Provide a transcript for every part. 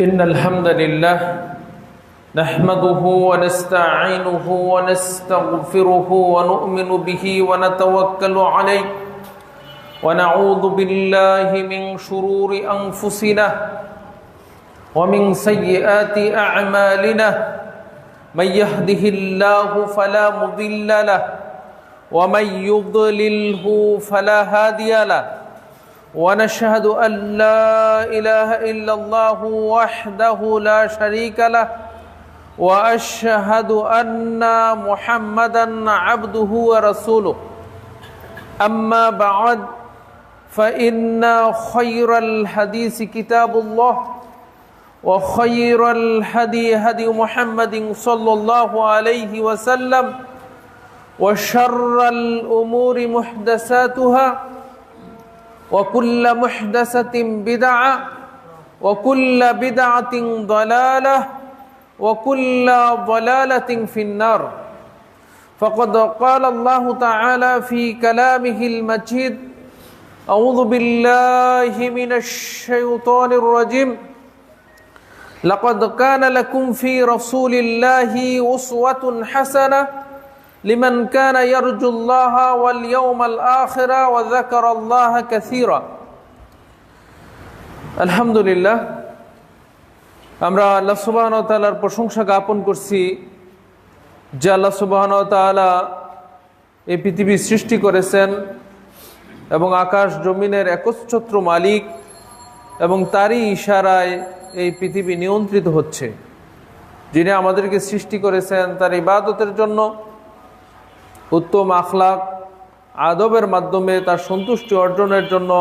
إن الحمد لله نحمده ونستعينه ونستغفره ونؤمن به ونتوكل عليه ونعوذ بالله من شرور أنفسنا ومن سيئات أعمالنا من يهده الله فلا مضل له ومن يضلله فلا هادي له ونشهد أن لا إله إلا الله وحده لا شريك له وأشهد أن محمدا عبده ورسوله أما بعد فإن خير الحديث كتاب الله وخير الهدي هدي محمد صلى الله عليه وسلم وشر الأمور محدثاتها وكل محدثة بدعة وكل بدعة ضلالة وكل ضلالة في النار فقد قال الله تعالى في كلامه المجيد أعوذ بالله من الشيطان الرجيم لقد كان لكم في رسول الله أسوة حسنة لمن كان يرجو الله واليوم الآخر وذكر الله كثيرا আলহামদুলিল্লাহ আমরা আল্লাহ সুবহানাহু ওয়া তাআলার প্রশংসা জ্ঞাপন করছি যে আল্লাহ সুবহানাহু ওয়া তাআলা এই পৃথিবী সৃষ্টি করেছেন এবং আকাশ জমিনের একচ্ছত্র মালিক এবং তারই ইশারায় এই পৃথিবী নিয়ন্ত্রিত হচ্ছে। যিনি আমাদেরকে সৃষ্টি করেছেন তার ইবাদতের জন্য, উত্তম আখলাক আদবের মাধ্যমে তার সন্তুষ্টি অর্জনের জন্য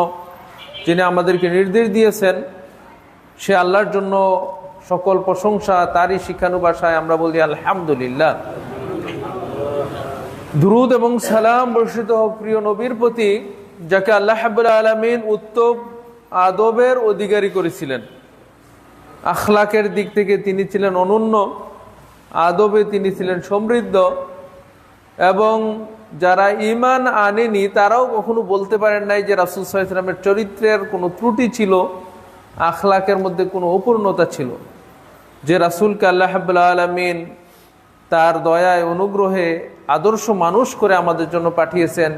যিনি আমাদেরকে নির্দেশ দিয়েছেন, সে আল্লাহর জন্য সকল প্রশংসা। তারই শিখানো ভাষায় আমরা বলি আলহামদুলিল্লাহ। দুরূদ এবং সালাম বর্ষিত হোক প্রিয় নবীর প্রতি, যাকে আল্লাহ রাব্বুল আলামিন উত্তম আদবের অধিকারী করেছিলেন। আখলাকের দিক থেকে তিনি ছিলেন অনন্য, আদবে তিনি ছিলেন সমৃদ্ধ, এবং যারা ঈমান আনেনি তারাও কখনো বলতে পারেন নাই যে রাসূল সাল্লাল্লাহু আলাইহি ওয়াসাল্লামের চরিত্রের কোনো ত্রুটি ছিল, আখলাকের মধ্যে কোনো অপূর্ণতা ছিল। যে রাসূলকে আল্লাহ রাব্বুল আলামিন তার দয়ায় অনুগ্রহে আদর্শ মানুষ করে আমাদের জন্য পাঠিয়েছেন,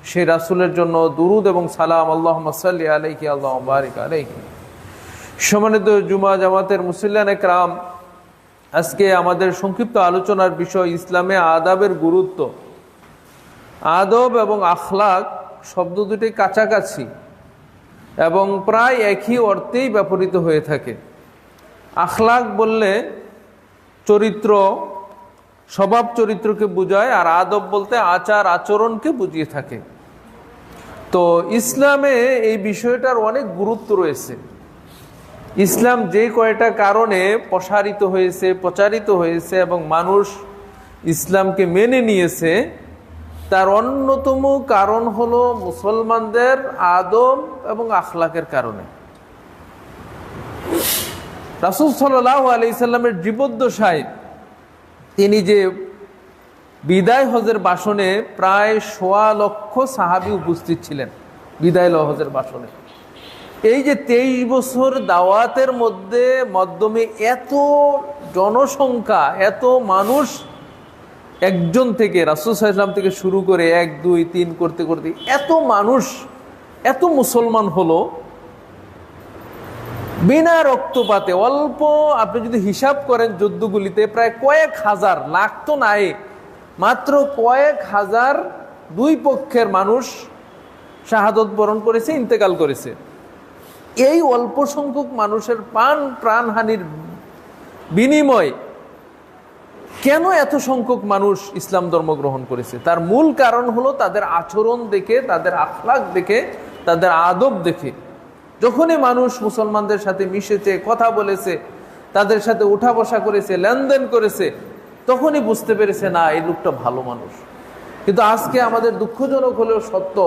সেই রাসূলের জন্য দুরূদ এবং সালাম আল্লাহুম্মা সাল্লি আলাইহি আল্লাহুম্মা বারিক আলাইহি। সম্মানিত জুমা জামাতের মুসল্লিয়ানে কেরাম, আজকে আমাদের সংক্ষিপ্ত আলোচনার বিষয় ইসলামে আদাবের গুরুত্ব। আদব এবং আখলাক শব্দ দুটি কাছাকাছি এবং প্রায় একই অর্থেই ব্যবহৃত হয়ে থাকে। আখলাক বললে চরিত্র, স্বভাব চরিত্রকে বোঝায়, আর আদব বলতে আচার আচরণকে বুঝিয়ে থাকে। তো ইসলামে এই বিষয়টার অনেক গুরুত্ব রয়েছে। ইসলাম যে কয়টা কারণে প্রসারিত হয়েছে, প্রচারিত হয়েছে এবং মানুষ ইসলামকে মেনে নিয়েছে, তার অন্যতম কারণ হলো মুসলমানদের আদব এবং আখলাকের কারণে। রাসূল সাল্লাল্লাহু আলাইহি সাল্লামের জীবদ্দশায় তিনি যে বিদায় হজের ভাষণে প্রায় ১.৫ লক্ষ সাহাবী উপস্থিত ছিলেন বিদায় হজের ভাষণে। এই যে ২৩ বছর দাওয়াতের মাধ্যমে এত জনসংখ্যা, এত মানুষ একজন থেকে রাসূল সাল্লাল্লাহু আলাইহি ওয়াসাল্লাম থেকে শুরু করে ১, ২, ৩ করতে করতে এত মানুষ, এত মুসলমান হলো বিনা রক্তপাতে। অল্প আপনি যদি হিসাব করেন যুদ্ধগুলিতে প্রায় কয়েক হাজার, লাখ তো নাই, মাত্র কয়েক হাজার দুই পক্ষের মানুষ শাহাদত বরণ করেছে, ইন্তেকাল করেছে। এই অল্প সংখ্যক মানুষের প্রাণহানির বিনিময় কেন এত সংখ্যক মানুষ ইসলাম ধর্ম গ্রহণ করেছে? তার মূল কারণ হলো তাদের আচরণ দেখে, তাদের আখলাক দেখে, তাদের আদব দেখে। যখনই মানুষ মুসলমানদের সাথে মিশেছে, কথা বলেছে, তাদের সাথে উঠা বসা করেছে, লেনদেন করেছে, তখনই বুঝতে পেরেছে না, এই লোকটা ভালো মানুষ। কিন্তু আজকে আমাদের দুঃখজনক হলেও সত্য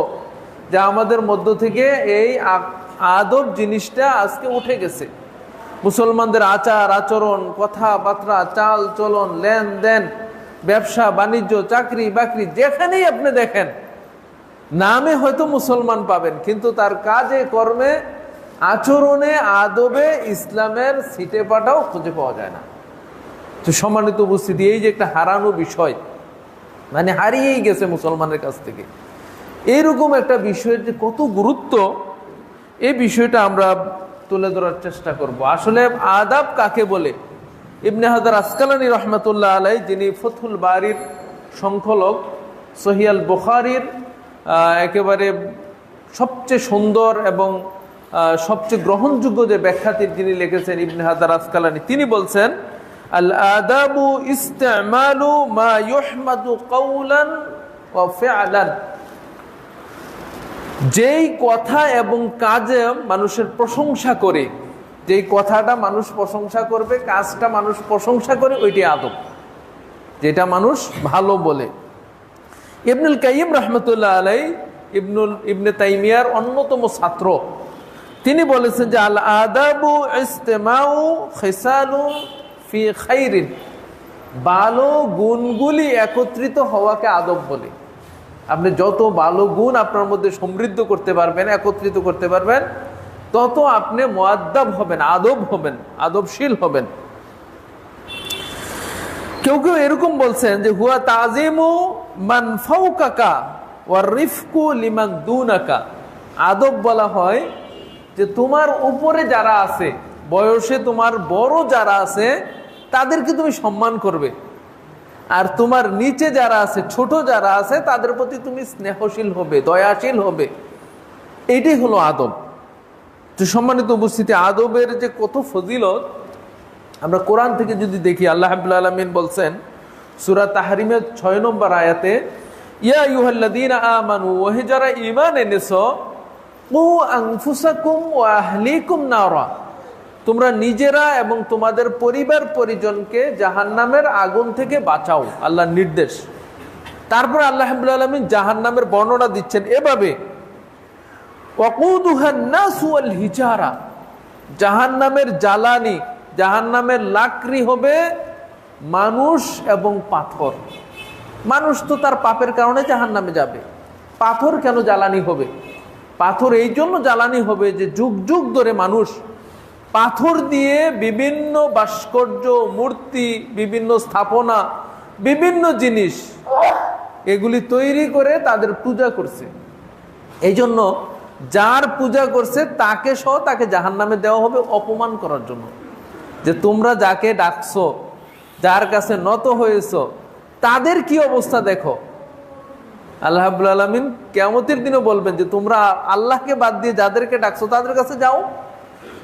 যে আমাদের মধ্য থেকে এই আদব জিনিসটা আজকে উঠে গেছে। মুসলমানদের আচার আচরণ, কথাবার্তা, চাল চলন, লেনদেন, ব্যবসা বাণিজ্য, চাকরি বাকরি, যেখানেই আপনি দেখেন নামে হয়তো মুসলমান পাবেন, কিন্তু তার কাজে কর্মে আচরণে আদবে ইসলামের ছিটে পাটাও খুঁজে পাওয়া যায় না। তো সম্মানিত উপস্থিতি, এই যে একটা হারানো বিষয়, মানে হারিয়েই গেছে মুসলমানের কাছ থেকে, এইরকম একটা বিষয়ের যে কত গুরুত্ব, এই বিষয়টা আমরা তুলে ধরার চেষ্টা করব। আসলে আদাব কাকে বলে? ইবনে হাজার আসকালানী রহমতুল্লাহ আলাই, যিনি ফথুল বারির সংকলক, সহিহ আল বুখারীর একেবারে সবচেয়ে সুন্দর এবং সবচেয়ে গ্রহণযোগ্য যে ব্যাখ্যাটি যিনি লিখেছেন, ইবনে হাজার আসকালানী, তিনি বলছেন, আল আদাবু ইস্তেমালু মা ইউহমাদু কাওলান ওয়া ফি'লান। যেই কথা এবং কাজে মানুষের প্রশংসা করে, যেই কথাটা মানুষ প্রশংসা করবে, কাজটা মানুষ প্রশংসা করে, ওইটি আদব, যেটা মানুষ ভালো বলে। ইবনুল কাইয়িম রাহমাতুল্লাহ আলাই, ইবনে তাইমিয়ার অন্যতম ছাত্র, তিনি বলেছেন যে আল আদাবু ইস্তেমাউ খিসালু ফি খাইরিন, ভালো গুণগুলি একত্রিত হওয়াকে আদব বলে। আপনি যত ভালো গুণ আপনার মধ্যে সমৃদ্ধ করতে পারবেন, একত্রিত করতে পারবেন, তত আপনি মুআদ্দাব হবেন, আদব হবেন, আদবশীল হবেন। কেউ কেউ এরকম বলছেন যে হুয়া তাজিমু মান ফাওকাকা ওয়া রিফকু লিমান দুনাকা। আদব বলা হয় যে তোমার উপরে যারা আছে, বয়সে তোমার বড় যারা আছে, তাদেরকে তুমি সম্মান করবে, আর তোমার নিচে যারা আছে, ছোট যারা আছে, তাদের প্রতি তুমি স্নেহশীল হবে, দয়াশীল হবে। এইটাই হলো আদব। তো সম্মানিত উপস্থিতি, আদবের যে কত ফজিলত আমরা কোরআন থেকে যদি দেখি, আল্লাহ রাব্বুল আলামিন বলছেন সূরা তাহরিমের 6 নম্বর আয়াতে, ইয়া আইয়ুহাল্লাযীনা আমানু, ওহে যারা ঈমান এনেছো, কু আনফুসাকুম ওয়া আহলিকুম নারা, তোমরা নিজেরা এবং তোমাদের পরিবার পরিজনকে জাহান্নামের আগুন থেকে বাঁচাও, আল্লাহর নির্দেশ। তারপর আল্লাহ রাব্বুল আলামিন জাহান্নামের বর্ণনা দিচ্ছেন এভাবে, ওয়াকুদুহান নাসু ওয়াল হিজারা, জাহান্নামের জ্বালানি, জাহান্নামের লাকড়ি হবে মানুষ এবং পাথর। মানুষ তো তার পাপের কারণে জাহান্নামে যাবে, পাথর কেন জ্বালানি হবে? পাথর এই জন্য জ্বালানি হবে যে যুগ যুগ ধরে মানুষ পাথর দিয়ে বিভিন্ন ভাস্কর্য, মূর্তি, বিভিন্ন স্থাপনা, বিভিন্ন জিনিস এগুলি তৈরি করে তাদের পূজা করছে। এই জন্য যার পূজা করছে তাকে সহ তাকে জাহান্নামে দেওয়া হবে অপমান করার জন্য। যে তোমরা যাকে ডাকছো, যার কাছে নত হয়েছো, তাদের কি অবস্থা দেখো। আল্লাহ রাব্বুল আলামিন কিয়ামতের দিনে বলবেন যে তোমরা আল্লাহকে বাদ দিয়ে যাদেরকে ডাকছো তাদের কাছে যাও।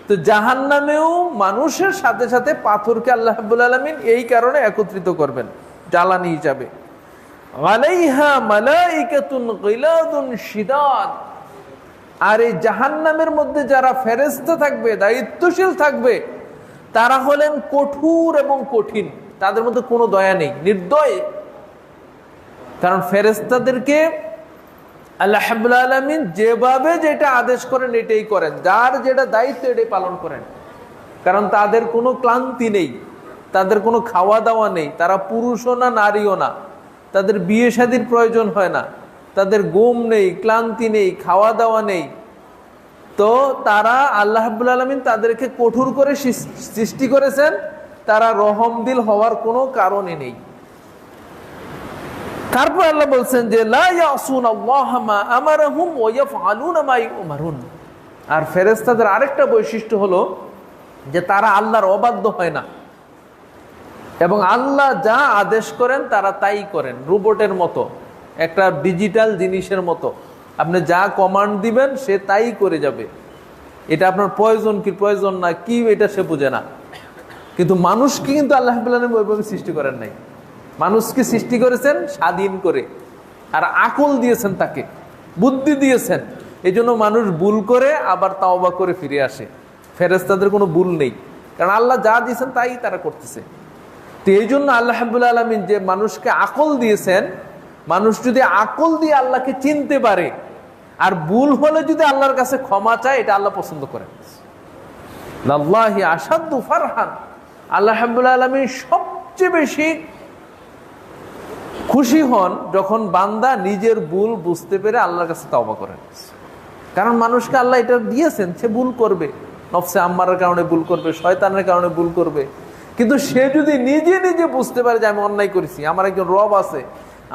তো জাহান্নামেও মানুষের সাথে সাথে পাথরকে আল্লাহ রাব্বুল আলামিন এই কারণে একত্রিত করবেন জ্বালানি হিসাবে। আলাইহা মালাইকাতুন গিলাদুন শিদাদ, আর এই জাহান্নামের মধ্যে যারা ফেরেশতা থাকবে, দায়িত্বশীল থাকবে, তারা হলেন কঠোর এবং কঠিন, তাদের মধ্যে কোনো দয়া নেই, নির্দয়। কারণ ফেরেশতাদেরকে আল্লাহ রাব্বুল আলামিন যেভাবে যেটা আদেশ করেন এটাই করেন, যার যেটা দায়িত্ব এটাই পালন করেন। কারণ তাদের কোনো ক্লান্তি নেই, তাদের কোনো খাওয়া দাওয়া নেই, তারা পুরুষও না নারীও না, তাদের বিয়ে শাদীর প্রয়োজন হয় না, তাদের ঘুম নেই, ক্লান্তি নেই, খাওয়া দাওয়া নেই। তো তারা আল্লাহ রাব্বুল আলামিন তাদেরকে কঠোর করে সৃষ্টি করেছেন, তারা রহমদিল হওয়ার কোনো কারণই নেই। তারপর আল্লাহ বলছেন যে লা ইয়াসুনাল্লাহা মা আমারহুম ওয়া ইয়াফআলুনা মা ইউমারুন। আর ফেরেশতাদের আরেকটা বৈশিষ্ট্য হলো যে তারা আল্লাহর অবাধ্য হয় না, এবং আল্লাহ যা আদেশ করেন তারা তাই করেন। রোবটের মতো, একটা ডিজিটাল জিনিসের মতো, আপনি যা কমান্ড দিবেন সে তাই করে যাবে। এটা আপনার প্রয়োজন কি প্রয়োজন না কি এটা সে বুঝে না। কিন্তু মানুষকে কিন্তু আল্লাহ রাব্বুল আলামিন ওইভাবে সৃষ্টি করেন নাই। মানুষকে সৃষ্টি করেছেন স্বাধীন করে, আর আকল দিয়েছেন, তাকে বুদ্ধি দিয়েছেন। এই জন্য মানুষ ভুল করে আবার তাওবা করে ফিরে আসে। ফেরেশতাদের কোনো ভুল নেই, কারণ আল্লাহ যা দিয়েছেন তাই তারা করতেছে। তো এই জন্য আল্লাহ রাব্বুল আলামিন যে মানুষকে আকল দিয়েছেন, মানুষ যদি আকল দিয়ে আল্লাহকে চিনতে পারে আর ভুল হলে যদি আল্লাহর কাছে ক্ষমা চায়, এটা আল্লাহ পছন্দ করেন। লাল্লাহি আশাদ্দু ফারহান, আল্লাহ রাব্বুল আলামিন সবচেয়ে বেশি খুশি হন যখন বান্দা নিজের ভুল বুঝতে পেরে আল্লাহর কাছে তওবা করেন। কারণ মানুষকে আল্লাহ এটা দিয়েছেন, সে ভুল করবে, নফসে আম্মারের কারণে ভুল করবে, শয়তানের কারণে ভুল করবে। কিন্তু সে যদি নিজে নিজে বুঝতে পারে যে আমি অন্যায় করেছি, আমার একজন রব আছে,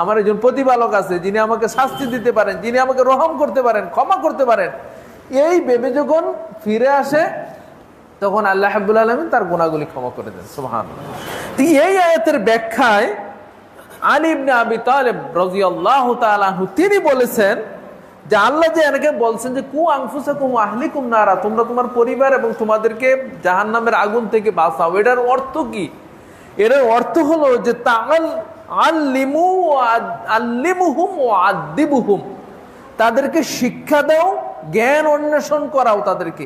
আমার একজন প্রতিপালক আছে, যিনি আমাকে শাস্তি দিতে পারেন, যিনি আমাকে রহম করতে পারেন, ক্ষমা করতে পারেন, এই ভেবে যখন ফিরে আসে তখন আল্লাহ রাব্বুল আলামিন তার গুনাহগুলি ক্ষমা করে দেন। সুবহানাল্লাহ। এই আয়াতের ব্যাখ্যায় আলী ইবনে আবি তালেব রাদিয়াল্লাহু তাআলা আনহু তিনি বলেছেন যে আল্লাহ যে এনেকে বলছেন যে কু আনফুসাকুম আহলিকুম নারা, তোমরা তোমার পরিবার এবং তোমাদেরকে জাহান্নামের আগুন থেকে বাঁচাও, এটার অর্থ কি? এর অর্থ হলো যে আল্লিমুহুম ওয়া আদিবুহুম, তাদেরকে শিক্ষা দাও, জ্ঞান অন্বেষণ করাও তাদেরকে,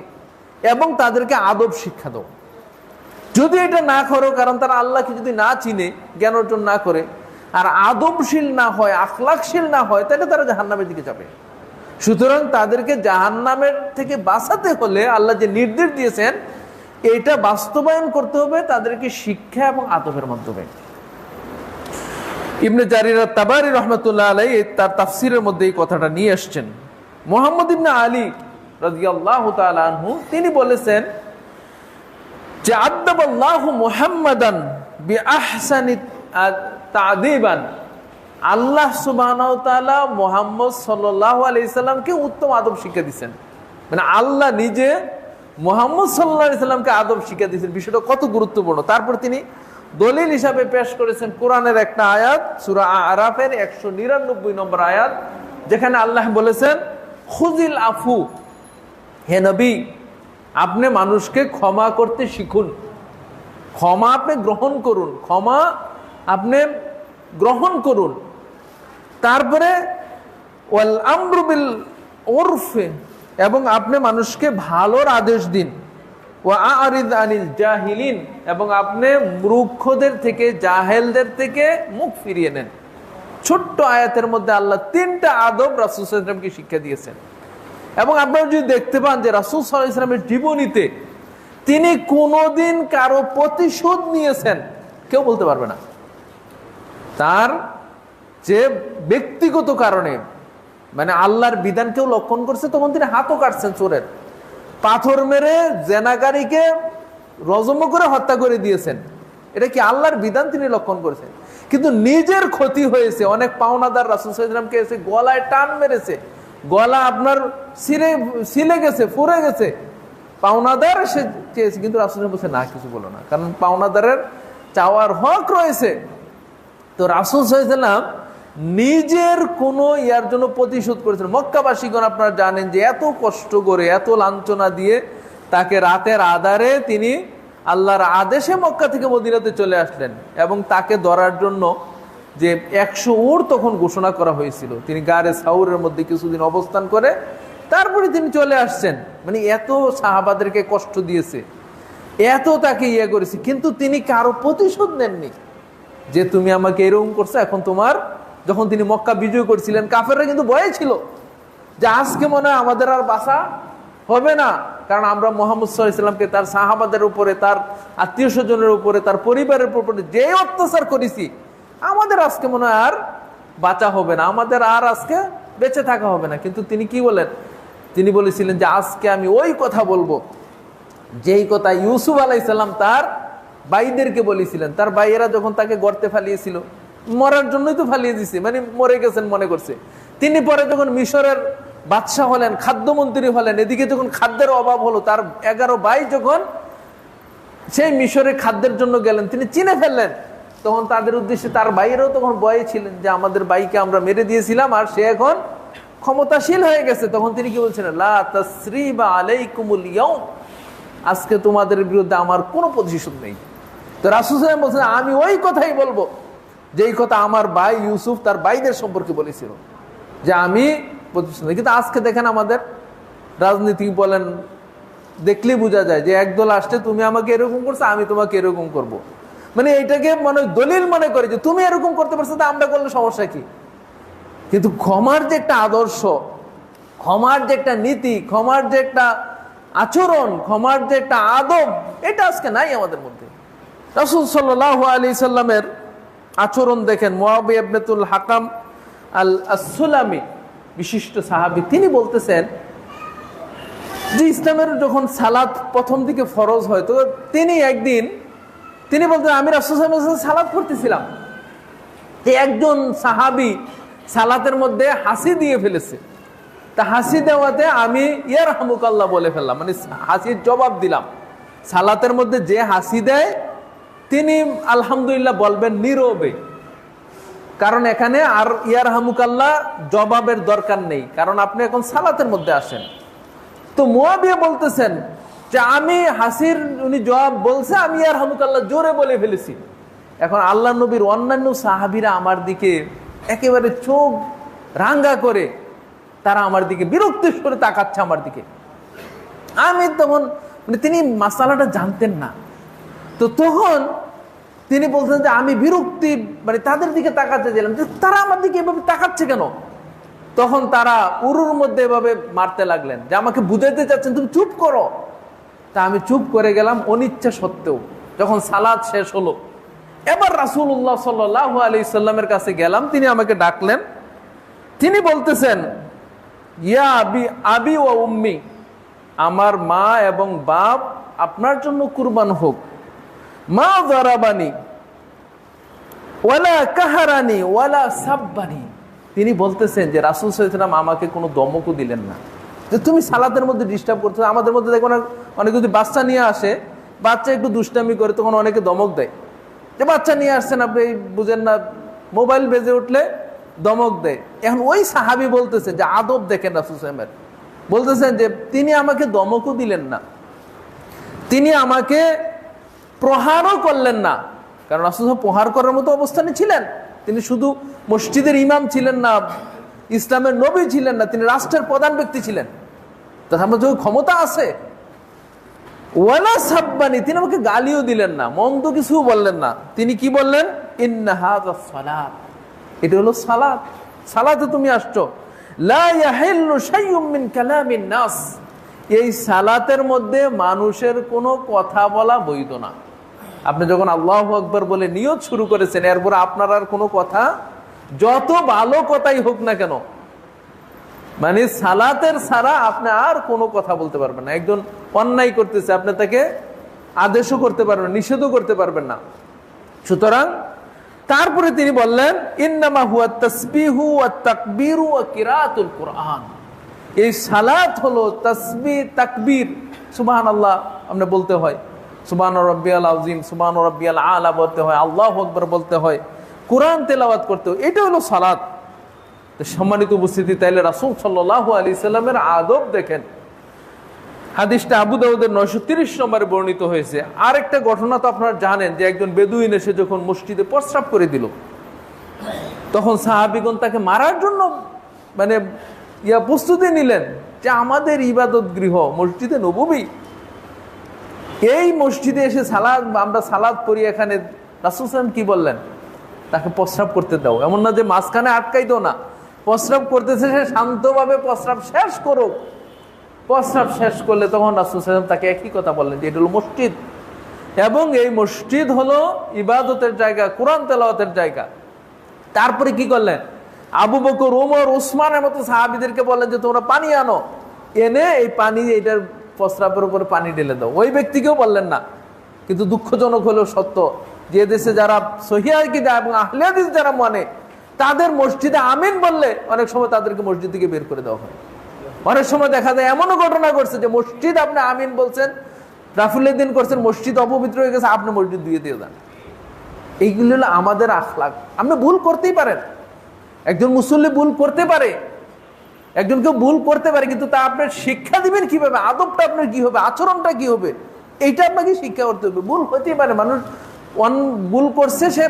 এবং তাদেরকে আদব শিক্ষা দাও। যদি এটা না করো, কারণ তারা আল্লাহকে যদি না চিনে, জ্ঞান অর্জন না করে, আর আদবশীল না হয়, আখলাকশীল না হয়, তাহলে তারা জাহান্নামের দিকে যাবে। সুতরাং তাদেরকে জাহান্নামের থেকে বাঁচাতে হলে আল্লাহ যে নির্দেশ দিয়েছেন এটা বাস্তবায়ন করতে হবে তাদেরকে শিক্ষা এবং আদবের মাধ্যমে। ইবনে জারির আত-তাবারি রাহমাতুল্লাহ আলাইহি তার তাফসীরের মধ্যে এই কথাটা নিয়ে আসছেন। মুহাম্মদ ইবনে আলী রাদিয়াল্লাহু তাআলা আনহু তিনি বলেছেন যে আদাবাল্লাহু মুহাম্মাদান বিআহসানি তা'দীবান, আল্লাহ সুবহানাহু ওয়া তাআলা মুহাম্মদ সাল্লাল্লাহু আলাইহি সাল্লামকে উত্তম আদব শিক্ষা দিয়েছেন। মানে আল্লাহ নিজে মুহাম্মদ সাল্লাল্লাহু আলাইহি সাল্লামকে আদব শিক্ষা দিয়েছেন, বিষয়টা কত গুরুত্বপূর্ণ। তারপর তিনি দলিল হিসাবে পেশ করেছেন কোরআনের একটা আয়াত, সূরা আরাফের 199 নম্বর আয়াত, যেখানে আল্লাহ বলেছেন খুযিল আফু, হে নবী আপনি মানুষকে ক্ষমা করতে শিখুন, ক্ষমা আপনি গ্রহণ করুন, ক্ষমা আপনি গ্রহণ করুন। তারপরে ওয়াল আমরু বিল উরফে, এবং আপনি মানুষকে ভালোর আদেশ দিন, ওয়া আরিদ আনিল জাহিলিন, এবং আপনি মূর্খদের থেকে, জাহেলদের থেকে মুখ ফিরিয়ে নেন। ছোট্ট আয়াতের মধ্যে আল্লাহ 3টা আদব রাসূল সাল্লাল্লাহু আলাইহি ওয়াসাল্লামকে শিক্ষা দিয়েছেন। এবং আপনারা যদি দেখতে পান যে রাসূল সাল্লাল্লাহু আলাইহি ওয়াসাল্লামের জীবনীতে তিনি কোনোদিন কারো প্রতিশোধ নিয়েছেন কেউ বলতে পারবে না। তার যে ব্যক্তিগত কারণে, মানে আল্লাহর বিধান কেউ লঙ্ঘন করছে তখন তিনি হাতও কাটছেন, চোরের পাথর মেরে জেনাকারীকে রজম করে হত্যা করে দিয়েছেন, এটা কি আল্লাহর বিধান তিনি লঙ্ঘন করেছেন। কিন্তু নিজের ক্ষতি হয়েছে, অনেক পাওনাদার রাসূল সাল্লাল্লাহু আলাইহি ওয়াসাল্লামকে এসে গলায় টান মেরেছে, গলা আপনার ছিলে গেছে, ফুরে গেছে, পাওনাদার সে চেয়েছে, কিন্তু রাসূল সাল্লাল্লাহু আলাইহি ওয়াসাল্লাম বলছে না, কিছু বলো না, কারণ পাওনাদারের চাওয়ার হক রয়েছে। তো রাসূল সাল্লাল্লাহু আলাইহি ওয়াসাল্লাম নিজের কোনো ইয়ার জন্য প্রতিশোধ করেছেন। মক্কাবাসীগণ আপনারা জানেন যে এত কষ্ট করে, এত লাঞ্ছনা দিয়ে তাকে রাতের আধারে তিনি আল্লাহর আদেশে মক্কা থেকে মদিনাতে চলে আসলেন, এবং তাকে ধরার জন্য যে 100 উট তখন ঘোষণা করা হয়েছিল, তিনি গারে সাউরের মধ্যে কিছুদিন অবস্থান করে তারপরে তিনি চলে আসছেন। মানে এত সাহাবাদেরকে কষ্ট দিয়েছে, এত তাকে ইয়ে করেছে, কিন্তু তিনি কারো প্রতিশোধ নেননি যে তুমি আমাকে এরকম করছো, এখন তোমার। যখন তিনি মক্কা বিজয় করছিলেন, কাফেররা কিন্তু ভয়ে ছিল যে আজকে মনে হয় আমাদের আর বাঁচা হবে না, কারণ আমরা মুহাম্মদ সাল্লাল্লাহু আলাইহি ওয়াসাল্লামকে, তার সাহাবাদের উপরে, তার আত্মীয় স্বজনের উপরে, তার পরিবারের উপরে যে অত্যাচার করেছি, আমাদের আজকে মনে হয় আর বাঁচা হবে না, আমাদের আর আজকে বেঁচে থাকা হবে না। কিন্তু তিনি কি বলেন, তিনি বলেছিলেন যে আজকে আমি ওই কথা বলবো যেই কথা ইউসুফ আলাইহিস সালাম তার ভাইদেরকে বলেছিলেন। তার ভাইয়েরা যখন তাকে গর্তে ফালিয়েছিল, মরার জন্যই তো ফালিয়ে দিছে, মানে মরে গেছেন মনে করছে। তিনি পরে যখন মিশরের বাদশাহ হলেন, খাদ্যমন্ত্রী হলেন, এদিকে যখন খাদ্যের অভাব হলো, তার 11 ভাই যখন সেই মিশরে খাদ্যের জন্য গেলেন, তিনি চিনে ফেললেন, তখন তাদের উদ্দেশ্যে তার ভাইয়েরাও তখন ভয়ে ছিলেন যে আমাদের ভাইকে আমরা মেরে দিয়েছিলাম আর সে এখন ক্ষমতাশীল হয়ে গেছে। তখন তিনি কি বলছেন, লা তাসরিবা আলাইকুমুল ইয়াউম, আজকে তোমাদের বিরুদ্ধে আমার কোনো প্রতিশোধ নেই। তো রাসূল সাল্লাল্লাহু আলাইহি ওয়াসাল্লাম বলছেন আমি ওই কথাই বলবো যেই কথা আমার ভাই ইউসুফ তার ভাইদের সম্পর্কে বলেছিল, যে আমি প্রতিশোধ নেই। কিন্তু আজকে দেখেন আমাদের রাজনীতি বলেন, দেখলেই বোঝা যায় যে একদল আসছে, তুমি আমাকে এরকম করছো, আমি তোমাকে এরকম করব। মানে এইটাকে মানে দলিল মনে করে যে তুমি এরকম করতে পারছো, তা আমরা করলে সমস্যা কি। কিন্তু ক্ষমার যে একটা আদর্শ, ক্ষমার যে একটা নীতি, ক্ষমার যে একটা আচরণ, ক্ষমার যে একটা আদব, এটা আজকে নাই আমাদের মধ্যে। রাসূল সাল্লাল্লাহু আলাইহি সাল্লামের আচরণ দেখেন, মুআবিয়া ইবনুল হাকাম আল-সুলামি বিশিষ্ট সাহাবী, তিনি বলতেছেন যে ইসলামের যখন সালাত প্রথম দিকে ফরজ হয়, তো তিনি একদিন তিনি বলতেন আমি রাসূল সাল্লাল্লাহু আলাইহি ওয়াসাল্লাম সালাত করতেছিলাম, একজন সাহাবী সালাতের মধ্যে হাসি দিয়ে ফেলেছে। তা হাসি দেওয়াতে আমি ইয়ারহামুকাল্লাহ বলে ফেললাম, মানে হাসির জবাব দিলাম। সালাতের মধ্যে যে হাসি দেয় তিনি আলহামদুলিল্লাহ বলবেন নীরবে, কারণ এখানে আর ইয়ারহামুকাল্লাহ জবাবের দরকার নেই, কারণ আপনি এখন সালাতের মধ্যে আসেন। তো মুয়াবিয়া বলতেছেন যে আমি হাসির উনি জবাব বলছে, আমি ইয়ারহামুকাল্লাহ জোরে বলে ফেলেছি। এখন আল্লাহ নবীর অন্যান্য সাহাবীরা আমার দিকে একেবারে চোখ রাঙ্গা করে তারা আমার দিকে বিরক্তির স্বরে তাকাচ্ছে আমার দিকে। আমি তখন মানে তিনি মাসালাটা জানতেন না, তো তখন তিনি বলছেন যে আমি বিরক্তি মানে তাদের দিকে তাকাতে দিলাম যে তারা আমার দিকে এভাবে তাকাচ্ছে কেন। তখন তারা উরুর মধ্যে এভাবে মারতে লাগলেন যে আমাকে বুঝাইতে চাচ্ছেন তুমি চুপ করো। তা আমি চুপ করে গেলাম অনিচ্ছা সত্ত্বেও। যখন সালাত শেষ হলো, এবার রাসূলুল্লাহ সাল্লাল্লাহু আলাইহি সাল্লামের কাছে গেলাম, তিনি আমাকে ডাকলেন। তিনি বলতেছেন ইয়া আবি ওয়া উম্মি, আমার মা এবং বাপ আপনার জন্য কুরবান হোক। মা যারাবানি ওয়ালা কাহারানি ওয়ালা সাব্বানি। তিনি বলতেছেন যে রাসূল সাল্লাল্লাহু আলাইহি ওয়াসাল্লাম আমাকে কোনো দমকও দিলেন না যে তুমি সালাতের মধ্যে ডিস্টার্ব করছো। আমাদের মধ্যে দেখুন অনেকে যদি বাচ্চা নিয়ে আসে, বাচ্চা একটু দুষ্টামি করে, তখন অনেকে দমক দেয় যে বাচ্চা নিয়ে আসছেন আপনি বুঝেন না, মোবাইল বেজে উঠলে দমক দেয়। এখন ওই সাহাবী বলতেছে যে আদব দেখেন রাসূল সাল্লাল্লাহু আলাইহি ওয়াসাল্লামের, বলতেছেন যে তিনি আমাকে দমকও দিলেন না, তিনি আমাকে প্রহারও করলেন না, কারণ রাসূল প্রহার করার মতো অবস্থানে ছিলেন। তিনি শুধু মসজিদের ইমাম ছিলেন না, ইসলামের নবী ছিলেন না, তিনি রাষ্ট্রের প্রধান ব্যক্তি ছিলেন, তার মধ্যে ক্ষমতা আছে। ওয়ালা সাব্বানি, তিনি আমাকে গালিও দিলেন না, মন্দ কিছু বললেন না। তিনি কি বললেন? ইন্না হাযা সালাত, এটা হলো সালাত, সালাতে তুমি আসছো। লা ইয়াহিল্লু শাইউম মিন কালামিন নাস, এই সালাতের মধ্যে মানুষের কোনো কথা বলা বৈধ না। আপনি যখন আল্লাহু আকবার বলে নিয়ত শুরু করেছেন, এরপর আপনার আর কোনো কথা, যত ভালো কথাই হোক না কেন, মানে সালাতের ছাড়া আপনি আর কোনো কথা বলতে পারবেন না। একজন অন্যায় করতেছে, আপনি তাকে আদেশও করতে পারবেন না, নিষেধও করতে পারবেন না। সুতরাং তারপরে তিনি বললেন ইন্নামা হুয়া তাসবিহু ওয়া তাকবীরু ওয়া কিরাআতুল কুরআন, এই সালাত হলো তাসবিহ তাকবীর, সুবহানাল্লাহ আপনি বলতে হয়, সুবহান রাব্বিয়াল আযীম, সুবহান রাব্বিয়াল আলা বলতে হয়, আল্লাহু আকবার বলতে হয়, কোরআন তেলাওয়াত করতে হয়, এটা হলো সালাত। তো সম্মানিত উপস্থিতি, তাইলে রাসূল সাল্লাল্লাহু আলাইহি সাল্লামের আদব দেখেন। হাদিসটা আবু দাউদের 930 নম্বরে বর্ণিত হয়েছে। আরেকটা ঘটনা তো আপনারা জানেন যে একজন বেদুইন এসে যখন মসজিদে প্রস্রাব করে দিল, তখন সাহাবীগণ তাকে মারার জন্য মানে প্রস্তুতি নিলেন যে আমাদের ইবাদত গৃহ মসজিদে নববী, এই মসজিদে এসে আমরা সালাত পড়ি, এখানে রাসূল সাল্লাল্লাহু কি বললেন? তাকে প্রস্রাব করতে দাও। এমন না যে মাঝখানে আটকাই দাও না, প্রস্রাব করতেছে সে শান্তভাবে প্রস্রাব শেষ করুক। প্রস্রাব শেষ করলে তখন রাসূল সাল্লাল্লাহু আলাইহি ওয়াসাল্লাম তাকে একই কথা বললেন যে এটা হলো মসজিদ, এবং এই মসজিদ হলো ইবাদতের জায়গা, কোরআন তেলাওয়াতের জায়গা। তারপরে কি করলেন? আবু বকর, ওমর, ওসমানের মতো সাহাবীদেরকে বললেন যে তোমরা পানি আনো, এনে এই পানি এইটার প্রস্রাবের উপরে পানি ঢেলে দাও। ওই ব্যক্তিকেও বললেন না। কিন্তু দুঃখজনক হলেও সত্য, যে দেশে যারা সহিহ আকীদা এবং আহলে হাদিস যারা মানে, তাদের মসজিদে আমিন বললে অনেক সময় তাদেরকে মসজিদ থেকে বের করে দেওয়া হয়। অনেক সময় দেখা যায় এমনও ঘটনা ঘটছে যে মসজিদ আপনি আমিন বলছেন, রাফুলেদ্দিন করছেন, মসজিদ অপবিত্র হয়ে গেছে, আপনি মসজিদ ধুয়ে দিয়ে দেন। এইগুলো হলো আমাদের আখলাক। আপনি ভুল করতেই পারেন, একজন মুসল্লি ভুল করতে পারে, একজনকে ভুল করতে পারে, কিন্তু তা আপনার শিক্ষা দিবেন কিভাবে, আদবটা আপনার কি হবে, আচরণটা কি হবে, এইটা আপনাকে শিক্ষা করতে হবে। ভুল হতেই পারে, মানুষ ভুল করছে, সে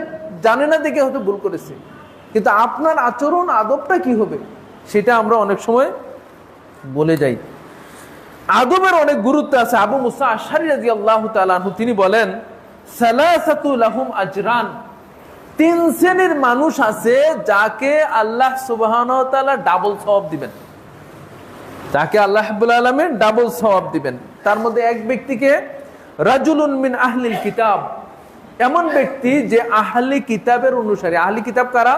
জানে না দেখে হয়তো ভুল করেছে, কিন্তু আপনার আচরণ আদবটা কি হবে সেটা আমরা অনেক সময় বলে যাই। আদবের অনেক গুরুত্ব আছে। আবু মুসা আশআরী রাদিয়াল্লাহু তাআলা আনহু তিনি বলেন সালাসাতু লাহুম আজরান, তিন শ্রেণীর মানুষ আছে যাকে আল্লাহ সুবহানাহু ওয়া তাআলা ডাবল সওয়াব দিবেন, যাকে আল্লাহ রাব্বুল আলামিন ডাবল সওয়াব দিবেন। তার মধ্যে এক ব্যক্তিকে রাজুলুন মিন আহলিল কিতাব, এমন ব্যক্তি যে আহলি কিতাবের অনুসারী। আহলি কিতাব কারা?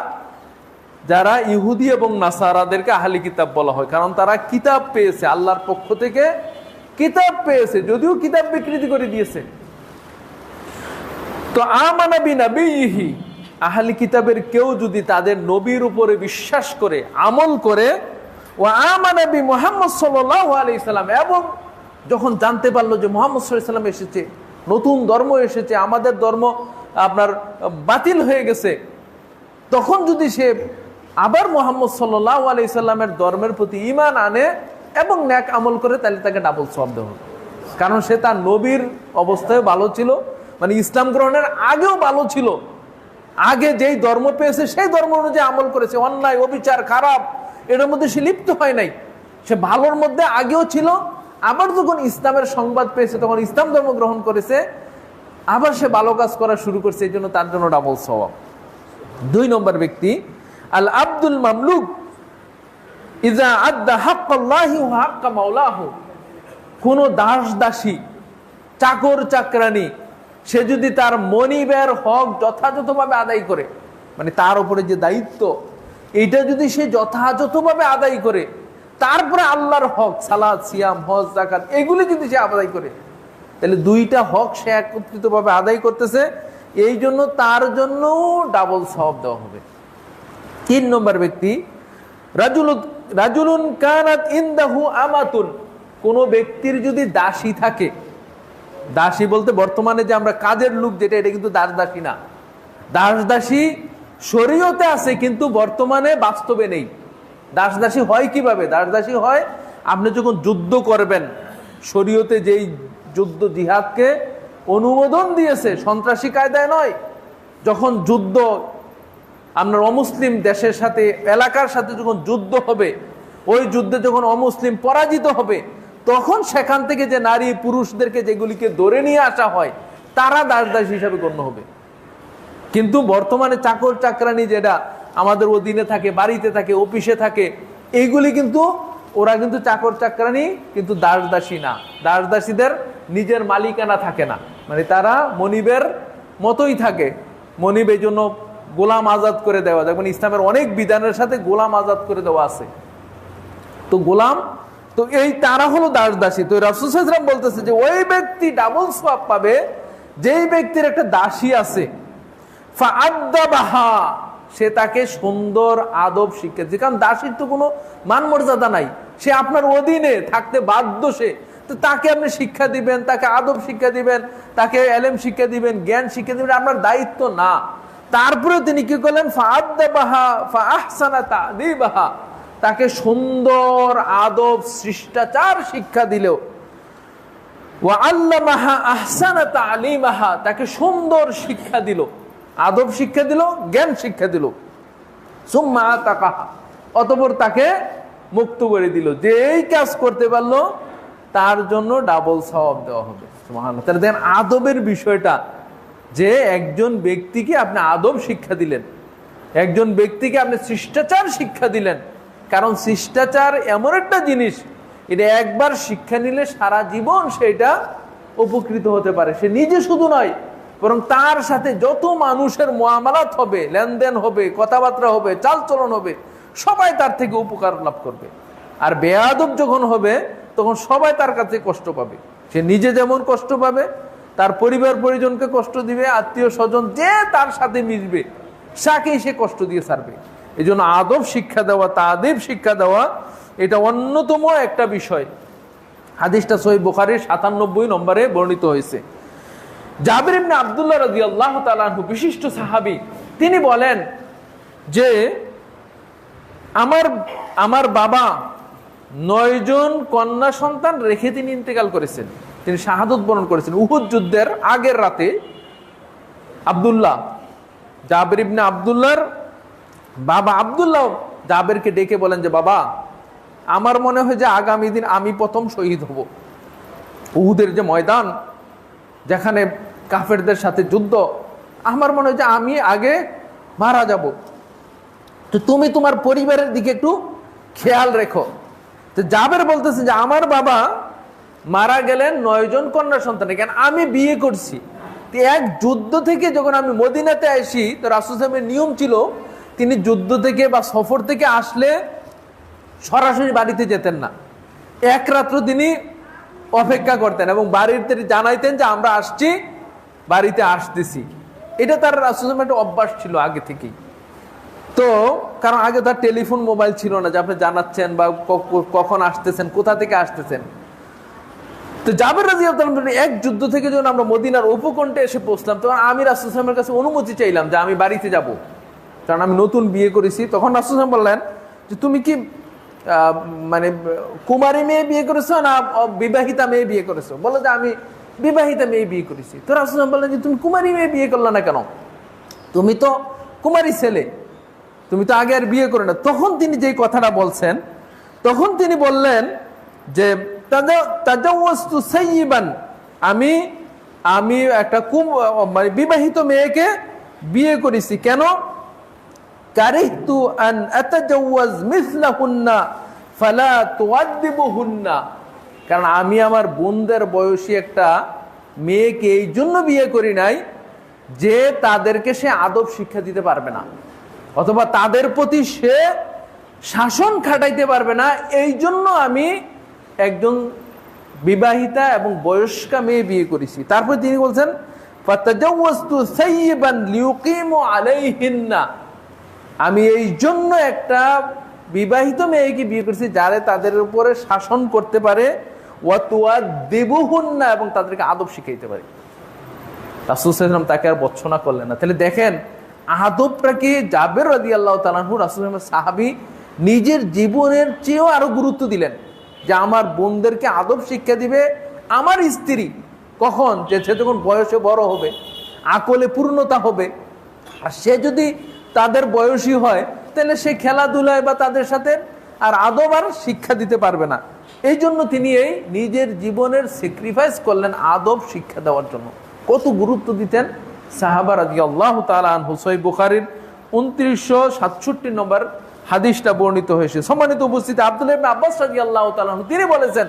যারা ইহুদি এবং নাসারাদেরকে আহলি কিতাব বলা হয়, কারণ তারা কিতাব পেয়েছে, আল্লাহর পক্ষ থেকে কিতাব পেয়েছে, যদিও কিতাব বিকৃতি করে দিয়েছে। তো আমানা বিনাবিহি, আহলি কিতাবের কেউ যদি তাদের নবীর উপরে বিশ্বাস করে আমল করে, ও আমানা বি মুহাম্মদ সাল্লাল্লাহু আলাইহি সাল্লাম, এবং যখন জানতে পারলো যে মুহাম্মদ সাল্লাল্লাহু আলাইহি সাল্লাম এসেছে, নতুন ধর্ম এসেছে, আমাদের ধর্ম আপনার বাতিল হয়ে গেছে, তখন যদি সে আবার মুহাম্মদ সাল্লাল্লাহু আলাইহি সাল্লামের ধর্মের প্রতি ঈমান আনে এবং নেক আমল করে, তাহলে তাকে ডাবল সওয়াব দেওয়া হবে। কারণ সে তার নবীর অবস্থায় ভালো ছিল, মানে ইসলাম গ্রহণের আগেও ভালো ছিল, আগে যেই ধর্ম পেয়েছে সেই ধর্ম অনুযায়ী আমল করেছে, অন্যায় অবিচার খারাপ এটার মধ্যে সে লিপ্ত হয় নাই, সে ভালোর মধ্যে আগেও ছিল, আবার যখন ইসলামের সংবাদ পেয়েছে তখন ইসলাম ধর্ম গ্রহণ করেছে, আবার সে ভালো কাজ করা শুরু করছে, এই জন্য তার জন্য ডাবল সওয়াব। 2 নম্বর ব্যক্তি আল আব্দুল মামলুক ইজা আদ্দা হাক্কাল্লাহি ওয়া হাক্কা মাওলাহু, কোন দাস দাসী চাকর চাকরানি সে যদি তার মনিবের হক যথাযথভাবে আদায় করে, মানে তার উপরে যে দায়িত্ব এইটা যদি সে যথাযথভাবে আদায় করে, তারপরে আল্লাহর হক সালাত সিয়াম হজ যাকাত এগুলি যদি সে আদায় করে, তাহলে 2টা হক সে একত্রিতভাবে আদায় করতেছে, এই জন্য তার জন্য ডাবল সওয়াব দেওয়া হবে। 3 নম্বর ব্যক্তি রাজুলুন কানাত ইনদাহু আমাতুন, কোন ব্যক্তির যদি দাসী থাকে, দাসী বলতে বর্তমানে যে আমরা কাজের লোক যেটা, এটা কিন্তু দাস দাসী না। দাস দাসী শরীয়তে আছে কিন্তু বর্তমানে বাস্তবে নেই। দাস দাসী হয় কিভাবে? দাস দাসী হয় আপনি যখন যুদ্ধ করবেন, শরীয়তে যেই যুদ্ধ জিহাদকে অনুমোদন দিয়েছে, সন্ত্রাসী কায়দায় নয়, যখন যুদ্ধ আপনার অমুসলিম দেশের সাথে এলাকার সাথে যখন যুদ্ধ হবে, ওই যুদ্ধে যখন অমুসলিম পরাজিত হবে, তখন সেখান থেকে যে নারী পুরুষদেরকে যেগুলিকে ধরে নিয়ে আসা হয়, তারা দাস দাস হিসাবে গণ্য হবে। কিন্তু বর্তমানে চাকর চাকরানি যেটা আমাদের অধীনে থাকে, বাড়িতে থাকে, অফিসে থাকে, এইগুলি কিন্তু ওরা কিন্তু চাকর চাকরানি, কিন্তু দাস দাসী না। দাস দাসীদের নিজের মালিকানা থাকে না, মানে তারা মনিবের মতোই থাকে। মনিব এই জন্য গোলাম আজাদ করে দেওয়া, যেমন ইসলামের অনেক বিধানের সাথে গোলাম আজাদ করে দেওয়া আছে। তো গোলাম, তো এই তারা হলো দাস দাসী। তো রাসূল সাল্লাল্লাহু আলাইহি ওয়াসাল্লাম বলতেছে যে ওই ব্যক্তি ডাবল সওয়াব পাবে যেই ব্যক্তির একটা দাসী আছে, ফাআদ্দাবাহা, সে তাকে সুন্দর আদব শিক্ষা দিচ্ছে। কারণ দাসীর তো কোনো মান মর্যাদা নাই, সে আপনার অধীনে থাকতে বাধ্য, সে তো তাকে আপনি শিক্ষা দিবেন, তাকে আদব শিক্ষা দিবেন, তাকে এলেম শিক্ষা দিবেন, জ্ঞান শিক্ষা দিবেন, আপনার দায়িত্ব না। তারপরে তিনি কি করলেন? ফাআদ্দাবাহা ফাআহসানা তা'দীবাহা, তাকে সুন্দর আদব শিষ্টাচার শিক্ষা দিল। ওয়া আল্লামাহা আহসানা তা'লীমাহা, তাকে সুন্দর শিক্ষা দিল, আদব শিক্ষা দিল, জ্ঞান শিক্ষা দিল। সুম্মা আতাকাহা, অতঃপর তাকে মুক্ত করে দিল। যে এই কাজ করতে পারলো তার জন্য ডাবল সওয়াব দেওয়া হবে। সুবহানাল্লাহ। তাহলে দেখেন আদবের বিষয়টা, যে একজন ব্যক্তিকে আপনি আদব শিক্ষা দিলেন, একজন ব্যক্তিকে আপনি শিষ্টাচার শিক্ষা দিলেন। কারণ শিষ্টাচার এমন একটা জিনিস, এটা একবার শিক্ষা নিলে সারা জীবন সেটা উপকৃত হতে পারে। সে নিজে শুধু নয়, বরং তার সাথে যত মানুষের মুআমালাত হবে, লেনদেন হবে, কথাবার্তা হবে, চালচলন হবে, সবাই তার থেকে উপকার লাভ করবে। আর বেয়াদব যখন হবে তখন সবাই তার কাছে কষ্ট পাবে। সে নিজে যেমন কষ্ট পাবে, তার পরিবার পরিজনকে কষ্ট দিবে, আত্মীয় স্বজন যে তার সাথে মিশবে তাকেই সে কষ্ট দিয়ে ছাড়বে। এই জন্য আদব শিক্ষা দেওয়া, তাদিব শিক্ষা দেওয়া, এটা অন্যতম একটা বিষয়। হাদিসটা সহিহ বুখারীর ৯৭ নম্বরে বর্ণিত হয়েছে। জাবির ইবনে আব্দুল্লাহ রাদিয়াল্লাহু তাআলা আনহু, বিশিষ্ট সাহাবী, তিনি বলেন যে আমার বাবা 9 জন কন্যা সন্তান রেখে তিনি ইন্তেকাল করেছেন, তিনি শাহাদত বরণ করেছেন উহুদ যুদ্ধের আগের রাতে। আব্দুল্লাহ, জাবির ইবনে আব্দুল্লাহর বাবা আব্দুল্লাহ জাবিরকে ডেকে বলেন যে বাবা, আমার মনে হয় যে আগামী দিন আমি প্রথম শহীদ হব। উহুদের যে ময়দান, যেখানে কাফেরদের সাথে যুদ্ধ, আমার মনে হয় যে আমি আগে মারা যাব। তো তুমি তোমার পরিবারের দিকে একটু খেয়াল রেখো। তো জাবের বলতেছে যে আমার বাবা মারা গেলেন 9 জন কন্যা সন্তানে, কেন আমি বিয়ে করছি। এক যুদ্ধ থেকে যখন আমি মদিনাতে আসি, তো রাসূল সাল্লাল্লাহু নিয়ম ছিল তিনি যুদ্ধ থেকে বা সফর থেকে আসলে সরাসরি বাড়িতে যেতেন না। এক রাত্র তিনি অপেক্ষা করতেন এবং বাড়িতে জানাইতেন যে আমরা আসছি, বাড়িতে আসতেছি। এটা তার রাসূলের একটা অভ্যাস ছিল আগে থেকেই। তো কারণ আগে তার টেলিফোন মোবাইল ছিল না যে আপনি জানাচ্ছেন বা কখন আসতেছেন, কোথা থেকে আসতেছেন। তো জাবের রাদিয়াল্লাহু তাআলা এক যুদ্ধ থেকে যখন আমরা মদিনার উপকণ্ঠে এসে পৌঁছলাম, তখন আমি রাসূল সাল্লাল্লাহু আলাইহি ওয়াসাল্লামের কাছে অনুমতি চাইলাম যে আমি বাড়িতে যাব, কারণ আমি নতুন বিয়ে করেছি। তখন রাসূল সাল্লাল্লাহু আলাইহি ওয়াসাল্লাম বললেন যে তুমি কি মানে কুমারী মেয়ে বিয়ে করেছো না বিবাহিতা মেয়ে বিয়ে করেছো? বলো যে আমি বিবাহিতা মেয়ে বিয়ে করেছি। তো রাসূল সাল্লাল্লাহু আলাইহি ওয়াসাল্লাম বললেন যে তুমি কুমারী মেয়ে বিয়ে করলে না কেন? তুমি তো কুমারী ছেলে, তুমি তো আগে আর বিয়ে করে না। তখন তিনি যেই কথাটা বলছেন, তখন তিনি বললেন যে তাজাওয়াজতু সাইয়িবান, আমি একটা মানে বিবাহিত মেয়েকে বিয়ে করেছি। কেন? কারিহতু আন আতাজাওয়াজ মিসলাহুন্না ফালা তুআদ্দিবুহুন্না, কারণ আমি আমার বোনদের বয়সী একটা মেয়েকে এই জন্য বিয়ে করি নাই যে তাদেরকে সে আদব শিক্ষা দিতে পারবে না, অথবা তাদের প্রতি সে শাসন খাটাইতে পারবে না। এই জন্য আমি একজন বিবাহিতা এবং বয়স্কা মেয়ে বিয়ে করেছি। তারপর তিনি বলছেন ফাতাজাওয়াজতু সাইয়িবান লিউকিমু আলাইহিন্না, আমি এই জন্য একটা বিবাহিত মেয়েকে বিয়ে করেছি যারা তাদের উপরে শাসন করতে পারে, ওয়া তুআদ্দিবুহুন্না, এবং তাদেরকে আদব শিখাইতে পারে। রাসূল সাল্লাল্লাহু আলাইহি ওয়াসাল্লাম তাকে আর বর্জনা করলেন না। তাহলে দেখেন আদবটাকে জাবের রাদিয়াল্লাহু তাআলা আনহু রাসূলের সাহাবী নিজের জীবনের চেয়েও আরো গুরুত্ব দিলেন যে আমার বোনদেরকে আদব শিক্ষা দিবে আমার স্ত্রী। কখন? যে সে যখন বয়সে বড় হবে, আকলে পূর্ণতা হবে। আর সে যদি তাদের বয়সী হয় তাহলে সে খেলাধুলায় বা তাদের সাথে আর আদব আর শিক্ষা দিতে পারবে না। এই জন্য তিনি এই নিজের জীবনের স্যাক্রিফাইস করলেন আদব শিক্ষা দেওয়ার জন্য। কত গুরুত্ব দিতেন সাহাবা রাদিয়াল্লাহু তাআলা আনহু। সহিহ বুখারীর 2967 নম্বর হাদিসটা বর্ণিত হয়েছে। সম্মানিত উপস্থিতি, আব্দুল্লাহ ইবনে আব্বাস রাদিয়াল্লাহু তাআলা আনহু তিনি বলেছেন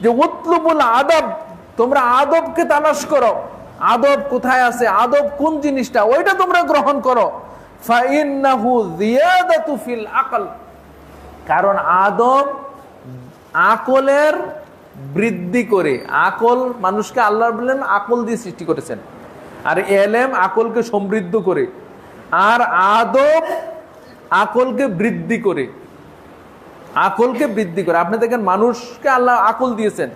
যে উতলুবুল আদব, তোমরা আদবকে তালাশ করো। আদব কোথায় আছে, আদব কোন জিনিসটা, ওইটা তোমরা গ্রহণ করো। ফাইন্নাহু জিয়াদাতু ফিল আকল, কারণ আদব আকলের বৃদ্ধি করে। আকল মানুষকে আল্লাহ বললেন আকল দিয়ে সৃষ্টি করেছেন, আর এলেম আকলকে সমৃদ্ধ করে, আর আদব আকলকে বৃদ্ধি করে। আকলকে বৃদ্ধি করে। আপনি দেখেন মানুষকে আল্লাহ আকল দিয়েছেন,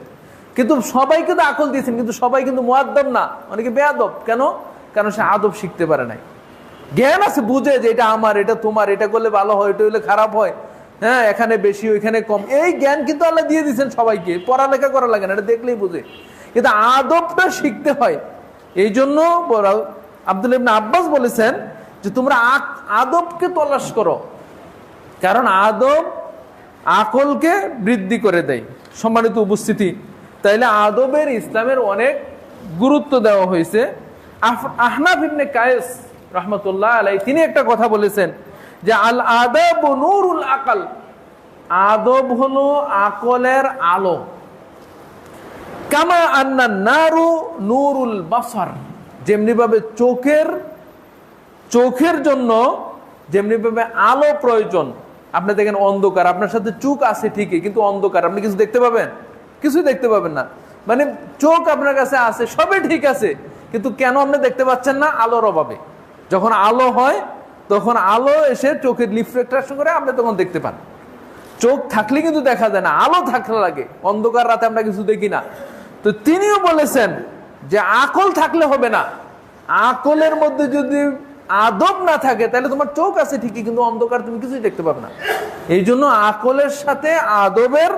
কিন্তু সবাইকে তো আকল দিয়েছেন, কিন্তু সবাই কিন্তু মুআদ্দাব না, অনেকে বেয়াদব। কেন? কারণ সে আদব শিখতে পারে নাই। জ্ঞান আছে, বুঝে যে এটা আমার, এটা তোমার, এটা করলে ভালো হয়, এটা হলে খারাপ হয়, হ্যাঁ এখানে বেশি ওইখানে কম, এই জ্ঞান কিন্তু আল্লাহ দিয়ে দিয়েছেন সবাইকে। পড়ালেখা করা লাগে না, এটা দেখলেই বুঝে। কিন্তু আদবটা শিখতে হয়। এই জন্য আব্দুল্লাহ ইবনে আব্বাস বলেছেন যে তোমরা আদবকে তলাশ করো, কারণ আদব আকলকে বৃদ্ধি করে দেয়। সম্মানিত উপস্থিতি, তাইলে আদবের ইসলামের অনেক গুরুত্ব দেওয়া হয়েছে। আহনাফ ইবনে কায়েস রাহমাতুল্লাহ আলাইহি তিনি একটা কথা বলেছেন যে আল আদাবু নূরুল আকল, আদব হলো আকলের আলো। কামা আন্না নারু নূরুল বাসার, যেমনি ভাবে চোখের জন্য যেমনি ভাবে আলো প্রয়োজন। আপনি দেখেন অন্ধকার, আপনার সাথে চোখ আছে ঠিকই, কিন্তু অন্ধকার, আপনি কিছু দেখতে পাবেন? কিছুই দেখতে পাবেন না। মানে চোখ আপনার কাছে আছে, সবই ঠিক আছে, কিন্তু কেন আপনি দেখতে পাচ্ছেন না? আলোর অভাবে। যখন আলো হয় তখন আলো এসে চোখের রিফ্লেকশন করে আপনি তখন দেখতে পান। চোখ থাকলে কিন্তু দেখা যায় না, আলো থাকলে লাগে। অন্ধকার রাতে আমরা কিছু দেখি না। তো তিনিও বলেছেন যে আকল থাকলে হবে না, আকলের মধ্যে যদি আদব না থাকে তাহলে তোমার চোখ আছে ঠিকই, কিন্তু অন্ধকার তুমি কিছুই দেখতে পাবে না। এই জন্য আকলের সাথে আদবের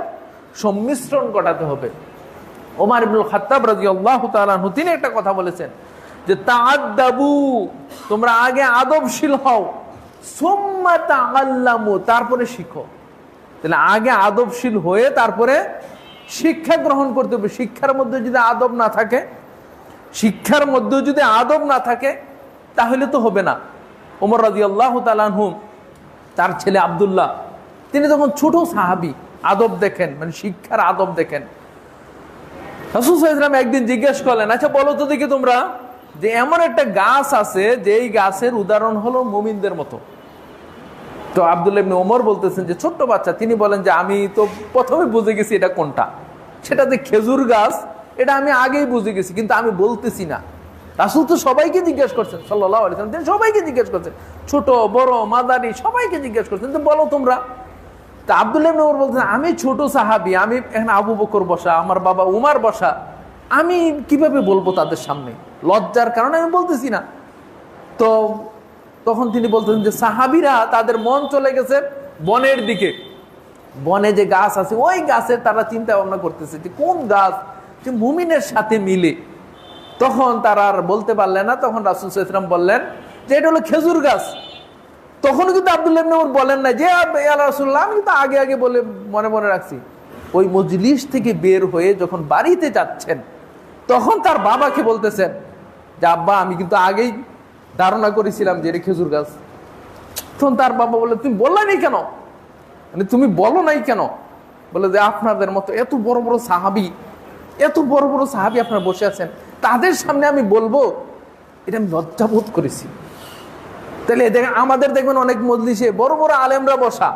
সম্মিশ্রণ ঘটাতে হবে। ওমর ইবনুল খাত্তাব রাদিয়াল্লাহু তাআলা আনহু তিনি একটা কথা বলেছেন যে তাআদ্দাবু, তোমরা আগে আদবশীল হও, সুম্মা তাআল্লামু, তারপরে শিখো। তাহলে আগে আদবশীল হয়ে তারপরে শিক্ষা গ্রহণ করতে হবে। শিক্ষার মধ্যে যদি আদব না থাকে তাহলে তো হবে না। ওমর রাদিয়াল্লাহু তাআলা আনহু তার ছেলে আব্দুল্লাহ, তিনি যখন ছোট সাহাবী, আদব দেখেন, মানে শিক্ষার আদব দেখেন। রাসূল সাল্লাল্লাহু আলাইহি ওয়াসাল্লাম একদিন জিজ্ঞেস করলেন, আচ্ছা বলো তো দেখি তোমরা, যে এমন একটা গাছ আছে যেই গাছের উদাহরণ হলো মুমিনদের মতো। তো আব্দুল্লাহ ইবনে ওমর বলতেছেন যে ছোট্ট বাচ্চা, তিনি বলেন যে আমি তো প্রথমে বুঝে গেছি এটা কোনটা। সেটা যে খেজুর গাছ এটা আমি আগেই বুঝে গেছি, কিন্তু আমি বলতেছি না। রাসূল তো সবাইকে জিজ্ঞেস করছেন সাল্লাল্লাহু আলাইহি ওয়াসাল্লাম, তিনি সবাইকে জিজ্ঞেস করছেন, ছোট বড় মাদারি সবাইকে জিজ্ঞেস করছেন, তো বলো তোমরা। তা আব্দুল্লাহ ইবনে ওমর বলতেন, আমি ছোট সাহাবী, আমি এখানে আবু বকর বসা, আমার বাবা উমার বসা, আমি কিভাবে বলবো তাদের সামনে, লজ্জার কারণে আমি বলতেছি না। তো তখন তিনি বলতেন যে সাহাবীরা তাদের মন চলে গেছে বনের দিকে, বনে যে গাছ আছে ওই গাছের তারা চিন্তা ভাবনা করতেছে যে কোন গাছ যে মুমিনের সাথে মিলে। তখন তারা আর বলতে পারলেন না, তখন রাসূল সাল্লাল্লাহু আলাইহি ওয়াসাল্লাম বললেন যে এটা হলো খেজুর গাছ। তখন কিন্তু আব্দুল্লাহ ইবনে ওমর বলেন না যে ইয়া রাসূলুল্লাহ, আমি কিন্তু আগে আগে বলে মনে মনে রাখছি। ওই মজলিস থেকে বের হয়ে যখন বাড়িতে যাচ্ছেন তখন তার বাবাকে বলতেছেন যে আব্বা, আমি কিন্তু আগেই ধারণা করেছিলাম যে এটা খেজুর গাছ। তখন তার বাবা বললেন, তুমি বললে নাই কেন, মানে তুমি বলো নাই কেন? বলে যে আপনাদের মতো এত বড় বড় সাহাবী, এত বড় বড় সাহাবী আপনারা বসে আছেন, তাদের সামনে আমি বলবো, এটা আমি লজ্জাবোধ করেছি। তাহলে দেখেন আমাদের দেখবেন অনেক মজলিসে বড় বড় আলেমরা বসা,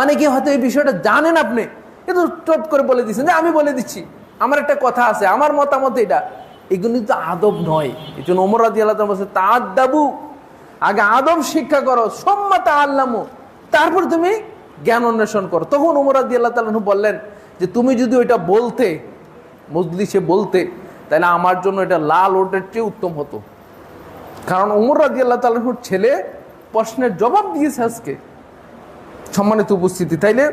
অনেকে হয়তো এই বিষয়টা জানেন, আপনি কিন্তু চট করে বলে দিচ্ছেন যে আমি বলে দিচ্ছি, আমার একটা কথা আছে, আমার মতামত এটা। এগুলি তো আদব নয়। এই জন্য ওমর রাদিয়াল্লাহু তাআলা বলছে তাআদ্দাবু, আগে আদব শিক্ষা করো, সুম্মা তাআল্লামু, তারপর তুমি জ্ঞান অন্বেষণ করো। তখন ওমর রাদিয়াল্লাহু তাআলা বললেন যে তুমি যদি ওইটা বলতে, মজলিসে বলতে, তাহলে আমার জন্য এটা লাল ওটের চেয়ে উত্তম হতো। কারণ ওমর রাদিয়াল্লাহু তাআলার ছেলে প্রশ্নের জবাব দিয়েছে আজকে। সম্মানিত উপস্থিতি, তাইলে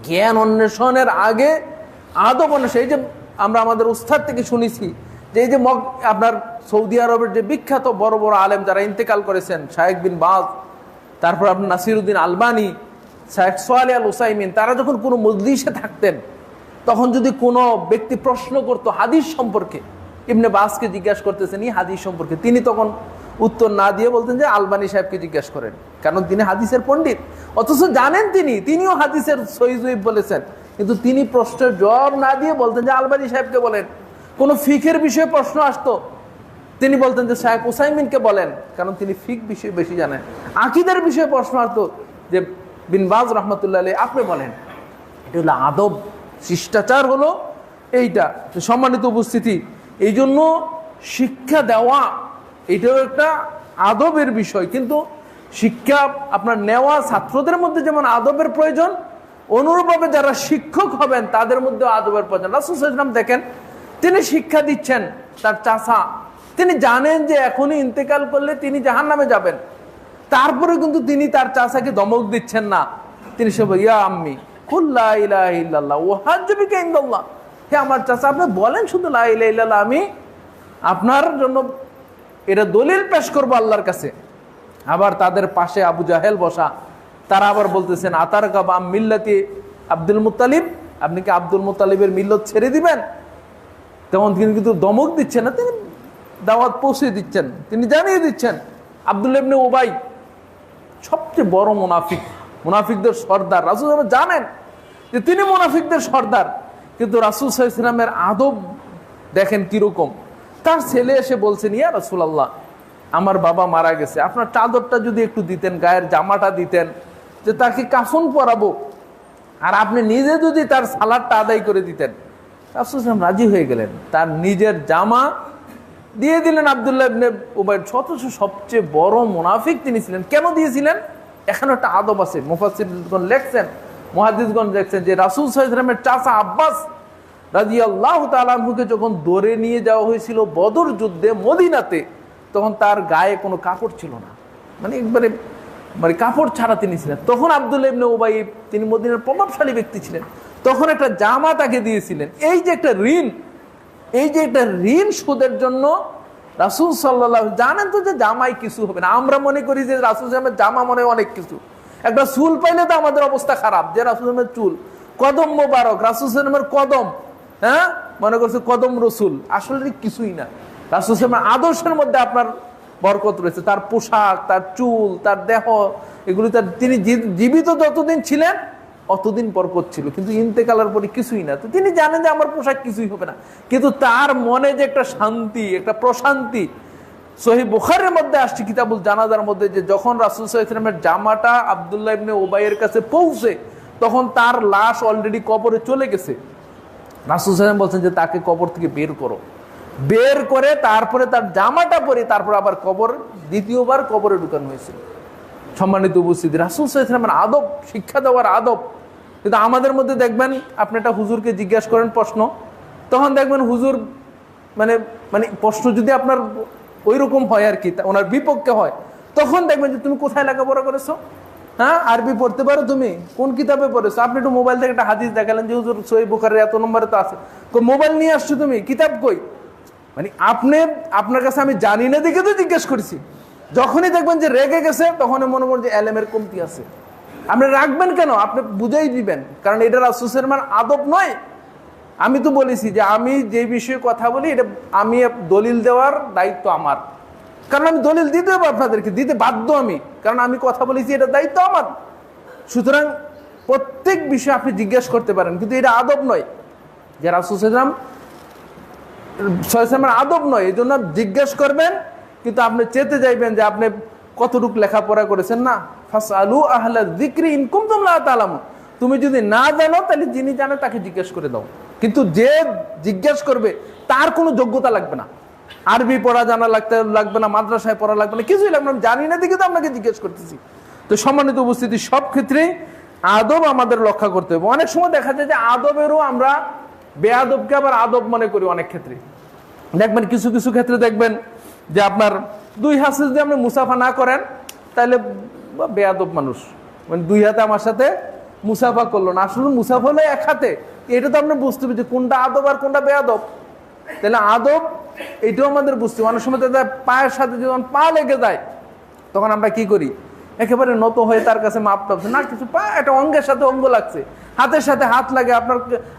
জ্ঞান অন্বেষণের আগে আদব অন্বেষণ। এই যে আমরা আমাদের উস্তাদ থেকে শুনেছি যে এই যে আপনার সৌদি আরবের যে বিখ্যাত বড় বড় আলেম যারা ইন্তেকাল করেছেন, শায়েখ বিন বাজ, তারপর আপনার নাসিরউদ্দিন আলবানী, শায়েখ সোয়ালিহ আল উসাইমিন, তারা যখন কোনো মজলিসে থাকতেন তখন যদি কোনো ব্যক্তি প্রশ্ন করতো হাদিস সম্পর্কে, ইবনে বাজকে জিজ্ঞাসা করতেছেন এই হাদিস সম্পর্কে, তিনি তখন উত্তর না দিয়ে বলতেন যে আলবানী সাহেবকে জিজ্ঞাসা করেন, কারণ তিনি হাদিসের পণ্ডিত, অথচ জানেন তিনিও হাদিসের সহিহ জয়ীফ বলেছেন, কিন্তু তিনি প্রশ্নের জবাব না দিয়ে বলতেন যে আলবানী সাহেবকে বলেন। কোনো ফিকের বিষয়ে প্রশ্ন আসতো, তিনি বলতেন যে শায়েখ উসাইমিনকে বলেন, কারণ তিনি ফিক বিষয়ে বেশি জানেন। আকীদার বিষয়ে প্রশ্ন আসতো যে বিন বাজ রাহমাতুল্লাহ আলাইহি আপনি বলেন। এটা হলো আদব, শিষ্টাচার হলো এইটা। সম্মানিত উপস্থিতি, এই জন্য শিক্ষা দেওয়া এটাও একটা আদবের বিষয়, কিন্তু শিক্ষা আপনার নেওয়া ছাত্রদের মধ্যে যেমন আদবের প্রয়োজন, অনুরূপভাবে যারা শিক্ষক হবেন তাদের মধ্যে আদবের প্রয়োজন। রাসূল সাল্লাল্লাহু আলাইহি ওয়াসাল্লাম দেখেন, তিনি শিক্ষা দিচ্ছেন তার চাচা, তিনি জানেন যে এখনই ইন্তেকাল করলে তিনি জাহান্নামে যাবেন, তারপরে কিন্তু তিনি তার চাচাকে ধমক দিচ্ছেন না, তিনি সব ইয়া আম্মি কুল লা ইলাহা ইল্লাল্লাহ ওয়া হাজ্জু বিকা ইনদাল্লাহ, হে আমার চাচা আপনি বলেন শুধু লা ইলাহা ইল্লাল্লাহ, আমি আপনার জন্য এটা দলিল পেশ করবো আল্লাহর কাছে। আবার তাদের পাশে আবু জাহেল বসা, তারা আবার বলতেছেন আতার কাবা মিল্লাতি আব্দুল মুত্তালিব, আপনি কি আব্দুল মুত্তালিবের মিল্লত ছেড়ে দিবেন? তেমন তিনি কিন্তু দমক দিচ্ছেন না, তিনি দাওয়াত পৌঁছে দিচ্ছেন, তিনি জানিয়ে দিচ্ছেন। আব্দুল্লাহ ইবনে উবাই সবচেয়ে বড় মুনাফিক, মুনাফিকদের সর্দার, রাসূল জানেন যে তিনি মুনাফিকদের সর্দার, কিন্তু রাসূল সাল্লাল্লাহু আলাইহি ওয়াসাল্লামের আদব দেখেন কিরকম। তার ছেলে এসে বলছেন ইয়া রাসূলুল্লাহ, আমার বাবা মারা গেছে, আপনার চাদরটা যদি একটু দিতেন, গায়ের জামাটা দিতেন, যে তাকে কাফন পরাবো, আর আপনি নিজে যদি তার সালাদটা আদায় করে দিতেন। রাসূল সাল্লাল্লাহু আলাইহি ওয়াসাল্লাম রাজি হয়ে গেলেন, তার নিজের জামা দিয়ে দিলেন আব্দুল্লাহ ইবনে উবাই। সবচেয়ে বড় মুনাফিক তিনি ছিলেন। কেন দিয়েছিলেন? এখানে একটা আদব আছে, মুফাসসিরগণ লেখছেন, মুহাদ্দিসগণ লেখছেন যে রাসূল সাল্লাল্লাহু আলাইহি ওয়াসাল্লামের চাচা আব্বাস রাদিয়াল্লাহু তাআলা আনহুকে যখন ধরে নিয়ে যাওয়া হয়েছিল বদর যুদ্ধে মদিনাতে, তখন তার গায়ে কোনো কাপড় ছিল না, মানে একবারে মানে কাপড় ছাড়া তিনি ছিলেন। তখন আব্দুল্লাহ ইবনে উবাই, তিনি মদিনার প্রভাবশালী ব্যক্তি ছিলেন, তখন একটা জামা তাকে দিয়েছিলেন। এই যে একটা ঋণ, এই যে একটা ঋণ শোধের জন্য রাসূল সাল্লাল্লাহু আলাইহি ওয়াসাল্লাম জানেন তো যে জামাই কিছু হবে না। আমরা মনে করি যে রাসূল সাল্লাল্লাহু আলাইহি ওয়াসাল্লামের জামা মনে অনেক কিছু, একটা চুল পাইলে তো আমাদের অবস্থা খারাপ, যে রাসূল সাল্লাল্লাহু আলাইহি ওয়াসাল্লামের চুল, কদম মোবারক, রাসূল সাল্লাল্লাহু আলাইহি ওয়াসাল্লামের কদম, হ্যাঁ মনে করছে কদম রসুল, আসলে কিছুই না। রাসূল সাল্লাল্লাহু আলাইহি ওয়াসাল্লামের আদর্শের মধ্যে আপনার বরকত রয়েছে, তার পোশাক, তার চুল, তার দেহ, এগুলি তার, তিনি জীবিত যতদিন ছিলেন অতদিন বরকত ছিল, কিন্তু ইন্তেকালের পরে কিছুই না। তো তিনি জানেন যে আমার পোশাক কিছুই হবে না, কিন্তু তার মনে যে একটা শান্তি, একটা প্রশান্তি। সহিহ বুখারীর মধ্যে আসছে কিতাবুল জানাজার মধ্যে, যে যখন রাসূল সাল্লাল্লাহু আলাইহি ওয়াসাল্লামের জামাটা আব্দুল্লাহ ইবনে উবাইয়ের কাছে পৌঁছে, তখন তার লাশ অলরেডি কবরে চলে গেছে। রাসূল সাল্লাল্লাহু আলাইহি ওয়াসাল্লাম বলছেন যে তাকে কবর থেকে বের করো, বের করে তারপরে তার জামাটা পরে তারপর আবার দ্বিতীয়বার কবরে ঢুকানো হয়েছিল। সম্মানিত উপস্থিতি, রাসূল সাল্লাল্লাহু আলাইহি ওয়াসাল্লামের আদব, শিক্ষা দেওয়ার আদব। কিন্তু আমাদের মধ্যে দেখবেন আপনি একটা হুজুরকে জিজ্ঞাসা করেন প্রশ্ন, তখন দেখবেন হুজুর মানে মানে প্রশ্ন যদি আপনার ওই রকম হয় আর কি, ওনার বিপক্ষে হয়, তখন দেখবেন যে তুমি কোথায় লেখাপড়া করেছো, হ্যাঁ আরবি পড়তে পারো, তুমি কোন কিতাবে পড়েছো? আপনি একটু মোবাইল থেকে একটা হাদিস দেখালেন যে হুজুর সহিহ বুখারীর এত নম্বরে তো আছে, মোবাইল নিয়ে আসছো তুমি, কিতাব কই? মানে আপনার কাছে আমি জানি না দেখে তো জিজ্ঞেস করেছি। যখনই দেখবেন যে রেগে গেছে, তখনই মনে করেন যে এলেমের কমতি আছে। আপনি রাখবেন কেন? আপনি বুঝাই দিবেন, কারণ এটা রাসূল সাল্লাল্লাহু আলাইহি ওয়াসাল্লামের আদব নয়। আমি তো বলেছি যে আমি যে বিষয়ে কথা বলি এটা আমি দলিল দেওয়ার দায়িত্ব আমার, কারণ আমি দলিল দিতে হবে, আপনাদেরকে দিতে বাধ্য আমি, কারণ আমি কথা বলেছি, এটা দায়িত্ব আমার। সুতরাং প্রত্যেক বিষয়ে আপনি জিজ্ঞেস করতে পারেন, কিন্তু এটা আদব নয়, যে রাসূল সাল্লাল্লাহু আলাইহি ওয়াসাল্লামের আদব নয়। এই জন্য জিজ্ঞেস করবেন, কিন্তু আপনি চেতে যাইবেন যে আপনি কতটুকু লেখাপড়া করেছেন। না, ফাসআলু আহলা যিকরি ইন কুনতুম লা তা'লামুন, তুমি যদি না জানো তাহলে যিনি জানে তাকে জিজ্ঞেস করে দাও। কিন্তু যে জিজ্ঞেস করবে তার কোনো যোগ্যতা লাগবে না, আরবি পড়া জানা লাগবে না, মাদ্রাসায় পড়া লাগবে না, কিছুই লাগবে না, আমি জানি না দেখে তো আপনাকে জিজ্ঞেস করতেছি। তো সম্মানিত উপস্থিতি, সব ক্ষেত্রেই আদব আমাদের রক্ষা করতে হবে। অনেক সময় দেখা যায় যে আদবেরও আমরা বেয়াদবকে আবার আদব মনে করি। অনেক ক্ষেত্রে দেখবেন, কিছু কিছু ক্ষেত্রে দেখবেন যে আপনার দুই হাতে যদি আপনি মুসাফা না করেন তাহলে বেয়াদব মানুষ, মানে দুই হাতে আমার সাথে মুসাফা করলো না, আসলে মুসাফা হলো এক হাতে। এটা তো আপনি বুঝতে হবে যে কোনটা আদব আর কোনটা বেয়াদব। তাহলে আদব এটাও আমাদের বুঝতে হবে। অনেক সময় পায়ের সাথে যখন পা লেগে যায়, তখন আমরা কি করি? একেবারে নত হয়ে তার কাছে মাপ টাপছে না, কিছু পা একটা অঙ্গের সাথে অঙ্গ লাগছে, হাতের সাথে হাত লাগে,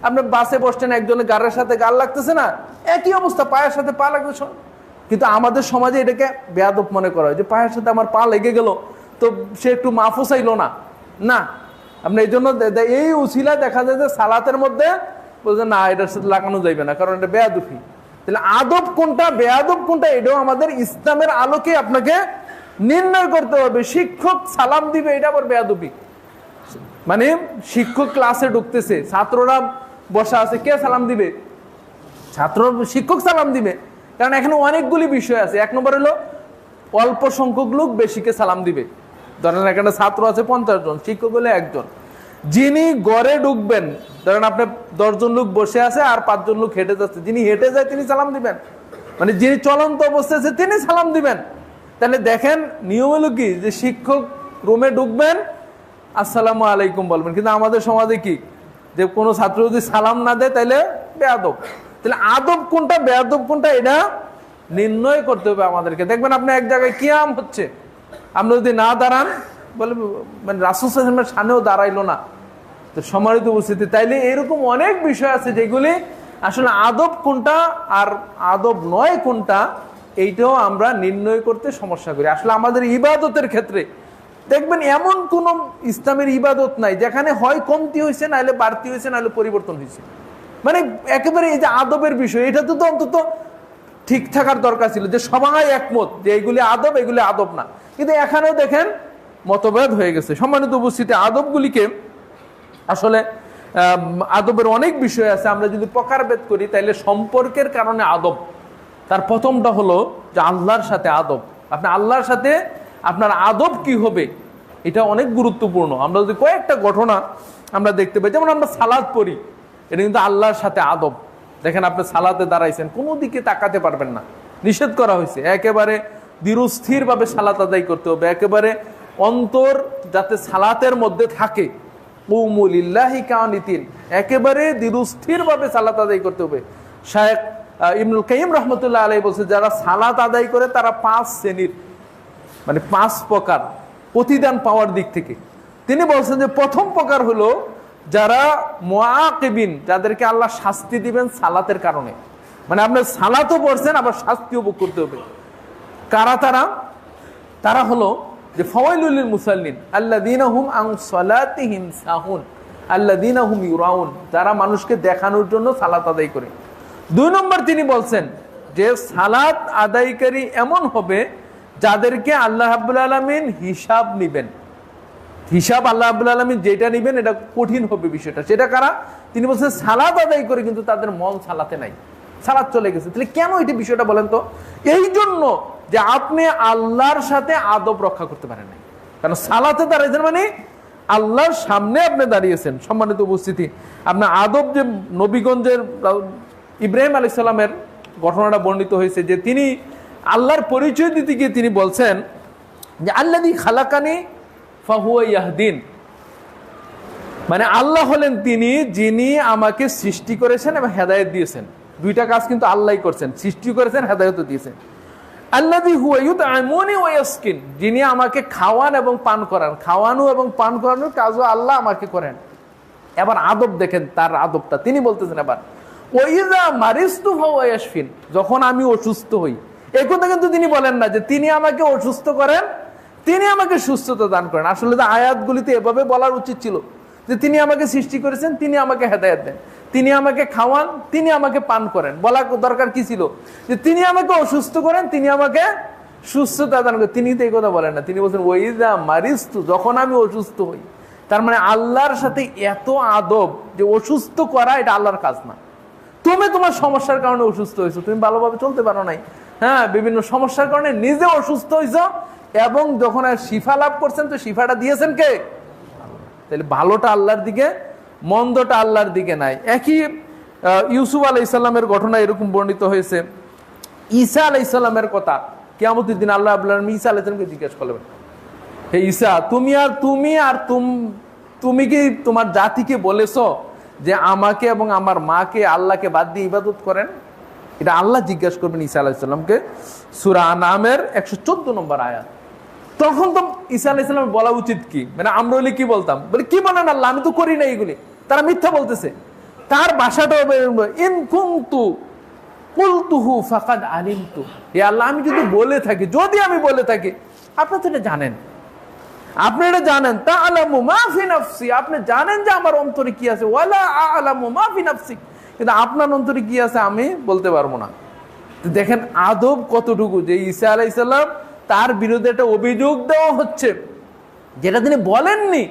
আপনার বাসে বসছেন, একজনের গাড়ের সাথে গাল লাগতেছে না, একই অবস্থা, পায়ের সাথে পা লাগতেছে। কিন্তু আমাদের সমাজে এটাকে বেয়াদব মনে করা হয়, যে পায়ের সাথে আমার পা লেগে গেল তো সে একটু মাফও চাইলো না। না, আপনি এই জন্য এই উছিলা দেখা যায় যে সালাতের মধ্যে বলছে না, এটার সাথে লাগানো যাইবে না, কারণ এটা বেয়াদবি। তাহলে আদব কোনটা, বেয়াদব কোনটা, এটাও আমাদের ইসলামের আলোকে আপনাকে নির্ণয় করতে হবে। শিক্ষক সালাম দিবে, এটা আবার বেয়াদবি। মানে শিক্ষক ক্লাসে ঢুকতেছে, ছাত্ররা বসা আছে, কে সালাম দিবে? শিক্ষক সালাম দিবে, কারণ এখানে অনেকগুলি বিষয় আছে। এক নম্বর হলো অল্প সংখ্যক লোক বেশিকে সালাম দিবে। ধরেন এখানে ছাত্র আছে 50 জন, শিক্ষক হলে একজন। যিনি গড়ে ঢুকবেন, ধরেন আপনার 10 জন লোক বসে আছে আর 5 জন লোক হেঁটে যাচ্ছে, যিনি হেঁটে যায় তিনি সালাম দিবেন, মানে যিনি চলন্ত অবস্থায় আছে তিনি সালাম দিবেন। তাহলে দেখেন নিয়ম হলো কি, যে শিক্ষক রুমে ঢুকবেন, আসসালামু আলাইকুম বলবেন। কিন্তু আমাদের সমাজে কি, যে কোনো ছাত্র যদি সালাম না দেয় তাহলে বেয়াদব। তাহলে আদব কোনটা, বেয়াদব কোনটা, এটা নির্ণয় করতে হবে আমাদেরকে। দেখবেন আপনি এক জায়গায় কিয়াম হচ্ছে, আপনি যদি না দাঁড়ান, বলে মানে রাসূল সাল্লাল্লাহু আলাইহি ওয়াসাল্লামের সামনেও দাঁড়াইলো না। তো সম্মানিত উপস্থিতি, তাইলে এরকম অনেক বিষয় আছে যেগুলি আসলে আদব কোনটা আর আদব নয় কোনটা, এইটাও আমরা নির্ণয় করতে সমস্যা করি। আসলে আমাদের ইবাদতের ক্ষেত্রে দেখবেন এমন কোন ইসলামের ইবাদত নাই যেখানে হয় কমতি হয়েছে, নাহলে বাড়তি হয়েছে, নাহলে পরিবর্তন হয়েছে। মানে একেবারে এই যে আদবের বিষয়, এটা তো অন্তত ঠিক থাকার দরকার ছিল, যে সবাই একমত যে এইগুলি আদব, এগুলি আদব না। কিন্তু এখানেও দেখেন মতভেদ হয়ে গেছে। সম্মানিত উপস্থিতি, আদবগুলিকে আসলে আদবের অনেক বিষয় আছে। আমরা যদি প্রকারভেদ করি তাহলে সম্পর্কের কারণে আদব, তার প্রথমটা হলো যে আল্লাহর সাথে আদব। আপনি আল্লাহর সাথে আপনার আদব কি হবে, এটা অনেক গুরুত্বপূর্ণ। আমরা যদি কয়েকটা ঘটনা আমরা দেখতে পাই, যেমন আমরা সালাত পড়ি, এটা কিন্তু আল্লাহর সাথে আদব। দেখেন আপনি সালাতে দাঁড়াইছেন, কোনো দিকে তাকাতে পারবেন না, নিষেধ করা হয়েছে। একেবারে দৃঢ়স্থির ভাবে সালাত আদায় করতে হবে, একেবারে অন্তর যাতে সালাতের মধ্যে থাকে, কুমু লিল্লাহি কানিতিন, একেবারে দৃঢ়স্থির ভাবে সালাত আদায় করতে হবে। শায়েখ ইবনুল কাইয়িম রাহমাতুল্লাহ আলাইহি বলছে, যারা সালাত আদায় করে তারা 5 শ্রেণীর, মানে 5 প্রকার প্রতিদান পাওয়ার দিক থেকে। তিনি বলছেন যে প্রথম প্রকার হলো যারা মুআকিবিন, যাদেরকে আল্লাহ শাস্তি দিবেন সালাতের কারণে, মানে আপনার সালাতও পড়ছেন আবার শাস্তিও ভোগ করতে হবে। কারা তারা? তারা হলো যে ফাওয়াইলুল লিল মুসাল্লিন আল্লাযীনা হুম আন সালাতিহিম সাহুন আল্লাযীনা হুম ইউরাউন, যারা মানুষকে দেখানোর জন্য সালাত আদায় করে। 2 নম্বর তিনি বলছেন যে সালাত আদায়কারী এমন হবে যাদেরকে আল্লাহ রাব্বুল আলামিন হিসাব নিবেন। হিসাব আল্লাহ রাব্বুল আলামিন যেটা নিবেন এটা কঠিন হবে বিষয়টা। সেটা কারা? তিনি বলছেন সালাত আদায় করে কিন্তু তাদের মন সালাতে নাই, সালাত চলে গেছে। তাহলে কেন এটি বিষয়টা বলেন তো? এই জন্য যে আপনি আল্লাহর সাথে আদব রক্ষা করতে পারেন নাই। কারণ সালাতে দাঁড়িয়েছেন মানে আল্লাহর সামনে আপনি দাঁড়িয়েছেন। সম্মানিত উপস্থিতি, আপনার আদব যে নবীগঞ্জের ইব্রাহিম আলাইহিস সালামের ঘটনাটা বর্ণিত হয়েছে যে তিনি আল্লাহর পরিচয় দিতে গিয়ে তিনি বলছেন যে আল্লাযী খালাকানি ফাহুয়া ইয়াহদিন, মানে আল্লাহ হলেন তিনি যিনি আমাকে সৃষ্টি করেছেন এবং হেদায়েত দিয়েছেন। দুইটা কাজ কিন্তু আল্লাহই করছেন, সৃষ্টি করেছেন, হেদায়েতও দিয়েছেন। আল্লাযী হুয়া ইউতআমুনি ওয়া ইয়াসকিন, যিনি আমাকে খাওয়ান এবং পান করান, খাওয়ানো এবং পান করানোর কাজও আল্লাহ আমাকে করেন। এবার আদব দেখেন তার আদবটা, তিনি বলতেছেন এবার ওয়া ইযা মারিস্তু ফাহুয়া ইয়াশফিন, যখন আমি অসুস্থ হই। এই কথা কিন্তু তিনি বলেন না যে তিনি আমাকে অসুস্থ করেন, তিনি আমাকে সুস্থতা দান করেন। আসলে তো আয়াতগুলিতে এভাবে বলার উচিত ছিল যে তিনি আমাকে সৃষ্টি করেছেন, তিনি আমাকে হেদায়েত দেন, তিনি আমাকে খাওয়ান, তিনি আমাকে পান করেন। বলা দরকার কি ছিল যে তিনি আমাকে অসুস্থ করেন, তিনি আমাকে সুস্থতা দান করেন। তিনি তো এই কথা বলেন না, তিনি বলছেন ওয়াইজা মারিস্তু, যখন আমি অসুস্থ হই। তার মানে আল্লাহর সাথে এত আদব যে অসুস্থ করা এটা আল্লাহর কাজ না। তুমি তোমার সমস্যার কারণে অসুস্থ হয়েছো, তুমি ভালোভাবে চলতে পারো নাই, হ্যাঁ, বিভিন্ন সমস্যার কারণে নিজে অসুস্থ হয়েছো এবং যখন আর শিফা লাভ করছেন তো শিফাটা দিয়েছেন কে? তাহলে ভালোটা আল্লাহর দিকে, মন্দটা আল্লাহর দিকে নাই। একই ইউসুফ আলাইহিস সালামের ঘটনা এরকম বর্ণিত হয়েছে। ঈসা আলাইহিস সালামের কথা কিয়ামতের দিন আল্লাহ রাব্বুল আলামিন ঈসা আলাইহিস সালামকে জিজ্ঞেস করবেন, হে ঈসা, তুমি কি তোমার জাতিকে বলেছো যে আমাকে এবং আমার মাকে আল্লাহকে বাদ দিয়ে ইবাদত করেন? এটা আল্লাহ জিজ্ঞাসা করবেন ঈসা আলাইহিস সালামকে, সূরা আনামের 114 নম্বর আয়াত। তখন তো ঈসা আলাইহিস সালামের বলা উচিত কি, মানে আমরা হলে কি বলতাম, বলে কি বলেন আল্লাহ, আমি তো করি না এগুলি, তারা মিথ্যা বলতেছে। তার ভাষাটা ইন কুনতু কুলতুহু ফাকাদ আলিমতু, হে আল্লাহ আমি যদি বলে থাকি, যদি আমি বলে থাকি, আপনি তো এটা জানেন, আপনি এটা জানেন। তাআলামু মা ফি নাফসি, আপনি জানেন যে আমার অন্তরে কি আছে, ওয়ালা আ'লামু মা ফি নাফসিক, কিন্তু আপনার অন্তরে কি আছে আমি বলতে পারবো না। দেখেন আদব কতটুকু, যে ঈসা আলাইহিস সালাম তার বিরুদ্ধে একটা অভিযোগ দেওয়া হচ্ছে যেটা তিনি বলেননি,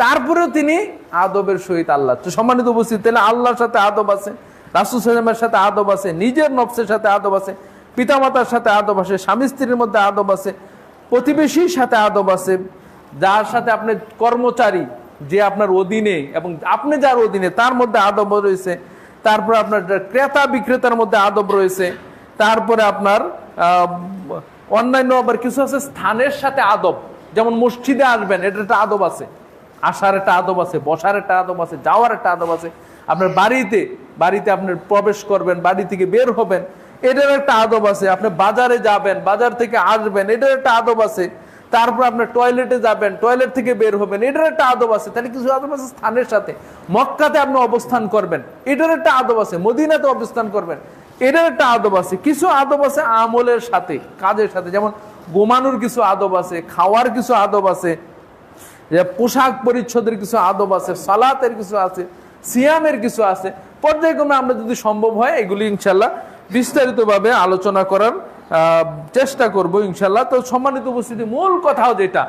তারপরেও তিনি আদবের সহিত আল্লাহ। তো সম্মানিত উপস্থিত, তাহলে আল্লাহর সাথে আদব আছে, রাসূল সাল্লাল্লাহু আলাইহি ওয়াসাল্লামের সাথে আদব আছে, নিজের নফসের সাথে আদব আছে, পিতামাতার সাথে আদব আছে, স্বামী স্ত্রীর মধ্যে আদব আছে, প্রতিবেশীর সাথে আদব আছে, যার সাথে আপনি কর্মচারী, যে আপনার অধীনে এবং আপনি যার অধীনে তার মধ্যে আদব রয়েছে। তারপরে আপনার ক্রেতা বিক্রেতার মধ্যে আদব রয়েছে। তারপরে আপনার অন্যান্য আবার কিছু আছে স্থানের সাথে আদব, যেমন মসজিদে আসবেন, এটা একটা আদব আছে, আসার একটা আদব আছে, বসার একটা আদব আছে, যাওয়ার একটা আদব আছে। আপনার বাড়িতে আপনার প্রবেশ করবেন, বাড়ি থেকে বের হবেন, এটার একটা আদব আছে। আপনি বাজারে যাবেন, বাজার থেকে আসবেন, এটার একটা আদব আছে। তারপর আপনার টয়লেটে যাবেন, টয়লেট থেকে বের হবেন, এটার একটা আদব আছে। তাহলে কিছু আদব আছে স্থানের সাথে। মক্কাতে আপনি অবস্থান করবেন, এটার একটা আদব আছে। মদিনাতে অবস্থান করবেন, এটার একটা আদব আছে। কিছু আদব আছে আমলের সাথে, কাজের সাথে, যেমন ঘুমানোর কিছু আদব আছে, খাওয়ার কিছু আদব আছে, পোশাক পরিচ্ছদের কিছু আদব আছে, সালাতের কিছু আছে, সিয়ামের কিছু আছে। পর্যায়ক্রমে আমরা যদি সম্ভব হয় এগুলি ইনশাল্লাহ বিস্তারিতভাবে আলোচনা করার চেষ্টা করব ইনশাল্লাহ। তো সম্মানিত উপস্থিতি, মূল কথাও যেটা,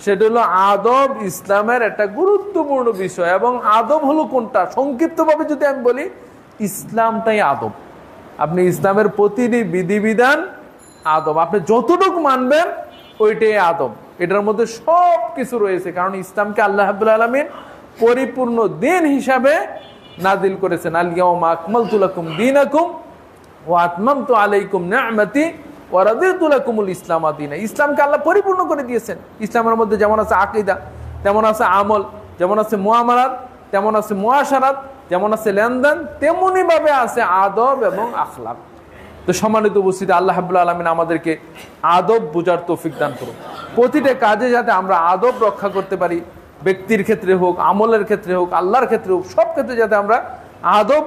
সেটা হলো আদব ইসলামের একটা গুরুত্বপূর্ণ বিষয়। এবং আদব হলো কোনটা, সংক্ষিপ্তভাবে যদি আমি বলি, ইসলামটাই আদব। আপনি ইসলামের প্রতিটি বিধিবিধান আদব, আপনি যতটুকু মানবেন ওইটাই আদব। এটার মধ্যে সব কিছু রয়েছে, কারণ ইসলামকে আল্লাহ রাব্বুল আলামিন পরিপূর্ণ দিন হিসাবে নাজিল করেছেন। আল ইয়াউমা আকমালতু লাকুম দীনাকুম ওয়া আতমামতু আলাইকুম নি'মাতি ওয়া রাদিতু লাকুমুল ইসলাম দীনা। ইসলামকে আল্লাহ পরিপূর্ণ করে দিয়েছেন। ইসলামের মধ্যে যেমন আছে আকীদা, তেমন আছে আমল, যেমন আছে মুআমালাত, তেমন আছে মুআশারাত, যেমন আছে লেনদেন, তেমনি ভাবে আছে আদব এবং আখলাক। তো সম্মানিত উপস্থিতি, আল্লাহ রাব্বুল আলামিন আমাদেরকে আদব বোঝার তৌফিক দান করুন। প্রতিটা কাজে যাতে আমরা আদব রক্ষা করতে পারি, ব্যক্তির ক্ষেত্রে হোক, আমলের ক্ষেত্রে হোক, আল্লাহর ক্ষেত্রে হোক, সব ক্ষেত্রে যাতে আমরা আদব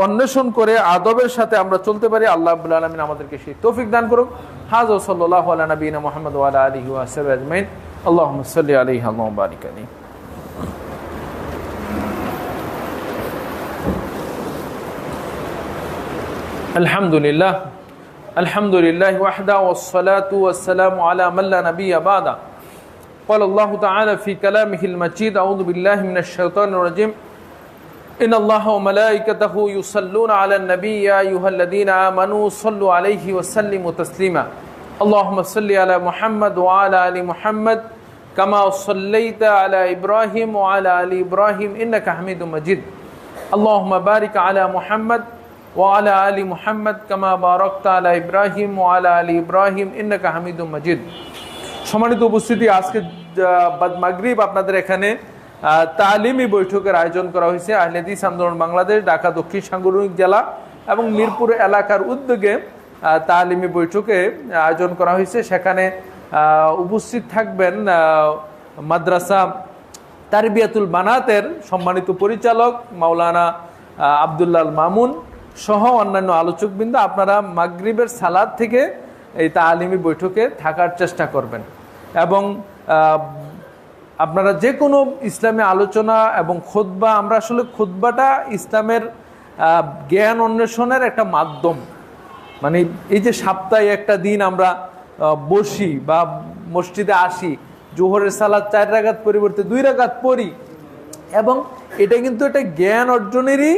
অন্বেষণ করে আদবের সাথে আমরা চলতে পারি, আল্লাহ রাব্বুল আলামিন আমাদেরকে সেই তৌফিক দান করুন। হাযা সাল্লাল্লাহু আলা নবিয়িনা মুহাম্মদ ওয়া আলা আলিহি ওয়া সাহবিহি আজমাইন। আল্লাহুম্মা সাল্লি আলাইহি ওয়া বারিক আলাইহি। আলহামদুলিল্লাহ, আলহামদুলিল্লাহি ওয়াহদা ওয়াস সালাতু ওয়াস সালামু আলা মান লা নাবিয়্যা বা'দা। قال الله تعالى في كلامه المجيد: أعوذ بالله من الشيطان الرجيم إن الله وملائكته يصلون على النبي يا أيها الذين آمنوا صلوا عليه وسلموا تسليما اللهم صل على محمد وعلى آل محمد كما صليت على إبراهيم وعلى آل إبراهيم إنك حميد مجيد اللهم بارك على محمد وعلى آل محمد كما باركت على إبراهيم وعلى آل إبراهيم إنك حميد مجيد সম্মানিত উপস্থিতি, আজকে বাদ মাগরিব আপনাদের এখানে তালিমি বৈঠকের আয়োজন করা হয়েছে আহলে হাদিস আন্দোলন বাংলাদেশ ঢাকা দক্ষিণ সাংগঠনিক জেলা এবং মিরপুর এলাকার উদ্যোগে তালিমি বৈঠকে আয়োজন করা হয়েছে। সেখানে উপস্থিত থাকবেন মাদ্রাসা তারবিয়াতুল বানাতের সম্মানিত পরিচালক মাওলানা আব্দুল্লাহ মামুন সহ অন্যান্য আলোচকবৃন্দ। আপনারা মাগরিবের সালাত থেকে এই তালিমি বৈঠকে থাকার চেষ্টা করবেন এবং আপনারা যে কোনো ইসলামী আলোচনা এবং খুতবা, আমরা আসলে খুতবাটা ইসলামের জ্ঞান অন্বেষণের একটা মাধ্যম। মানে এই যে সপ্তাহে একটা দিন আমরা বসি বা মসজিদে আসি, জোহরের সালাত 4 রাকাত পরিবর্তে 2 রাকাত পড়ি, এবং এটা কিন্তু একটা জ্ঞান অর্জনেরই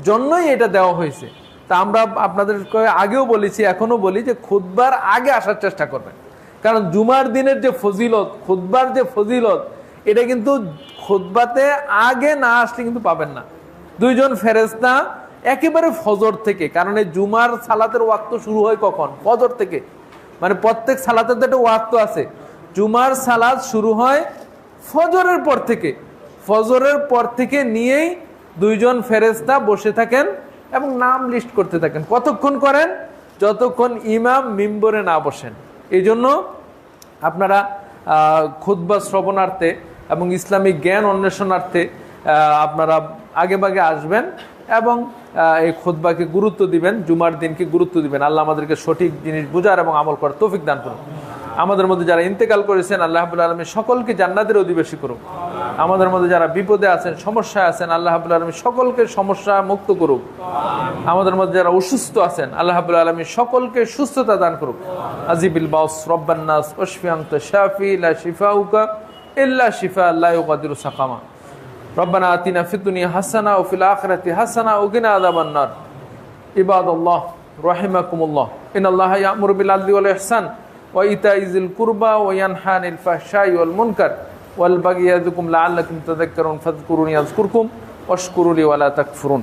জন্যই এটা দেওয়া হয়েছে। তা আমরা আপনাদেরকে আগেও বলেছি, এখনও বলি যে খুতবার আগে আসার চেষ্টা করবেন, কারণ জুমার দিনের যে ফজিলত, খুতবার যে ফজিলত, এটা কিন্তু খুতবাতে আগে না আসলে কিন্তু পাবেন না। 2 জন ফেরেশতা একেবারে ফজর থেকে, কারণ এই জুমার সালাতের ওয়াক্ত শুরু হয় কখন? ফজর থেকে। মানে প্রত্যেক সালাতের তো একটা ওয়াক্ত আছে। জুমার সালাত শুরু হয় ফজরের পর থেকে। ফজরের পর থেকে নিয়েই 2 জন ফেরেশতা বসে থাকেন এবং নাম লিস্ট করতে থাকেন। কতক্ষণ করেন? যতক্ষণ ইমাম মিম্বরে না বসেন। এই জন্য আপনারা খুতবা শ্রবণার্থে এবং ইসলামিক জ্ঞান অন্বেষণার্থে আপনারা আগে ভাগে আসবেন এবং এই খুতবাকে গুরুত্ব দিবেন, জুমার দিনকে গুরুত্ব দিবেন। আল্লাহ আমাদেরকে সঠিক জিনিস বুঝার এবং আমল করার তৌফিক দান করুন। আমাদের মধ্যে যারা ইন্তেকাল করেছেন, আল্লাহ রাব্বুল আলামিন সকলকে জান্নাতের অধিবাসী করুন। আমাদের মধ্যে যারা বিপদে আছেন, সমস্যায় আছেন, আল্লাহ রাব্বুল আলামিন সকলকে সমস্যা মুক্ত করুক। আমাদের মধ্যে যারা অসুস্থ আছেন, আল্লাহ রাব্বুল আলামিন সকলকে সুস্থতা দান করুক। আজিবিল বাস রব্বান নাস ওয়াশফি আনতা শাফি লা শিফাউকা ইল্লা শিফা লা ইউগাদিরু সাকামা। রব্বানা আতিনা ফিদ দুনিয়া হাসানা ওয়া ফিল আখিরাতি হাসানা ওয়া কিনা আযাবান নার। ইবাদাল্লাহ রাহিমাকুমুল্লাহ, ইন্নাল্লাহা ইয়া'মুরু বিল আদলি ওয়াল ইহসান ওয়া ইতা'i যিল কুরবা ওয়া ইয়ানহা আনিল ফাহশাই ওয়াল মুনকার ওয়াল বাগি ইয়াযুকুম লাআল্লাকুম তাযাক্কারুন ফাযকুরুনি আযকুরকুম ওয়াশকুরু লি ওয়া লা তাকফুরুন।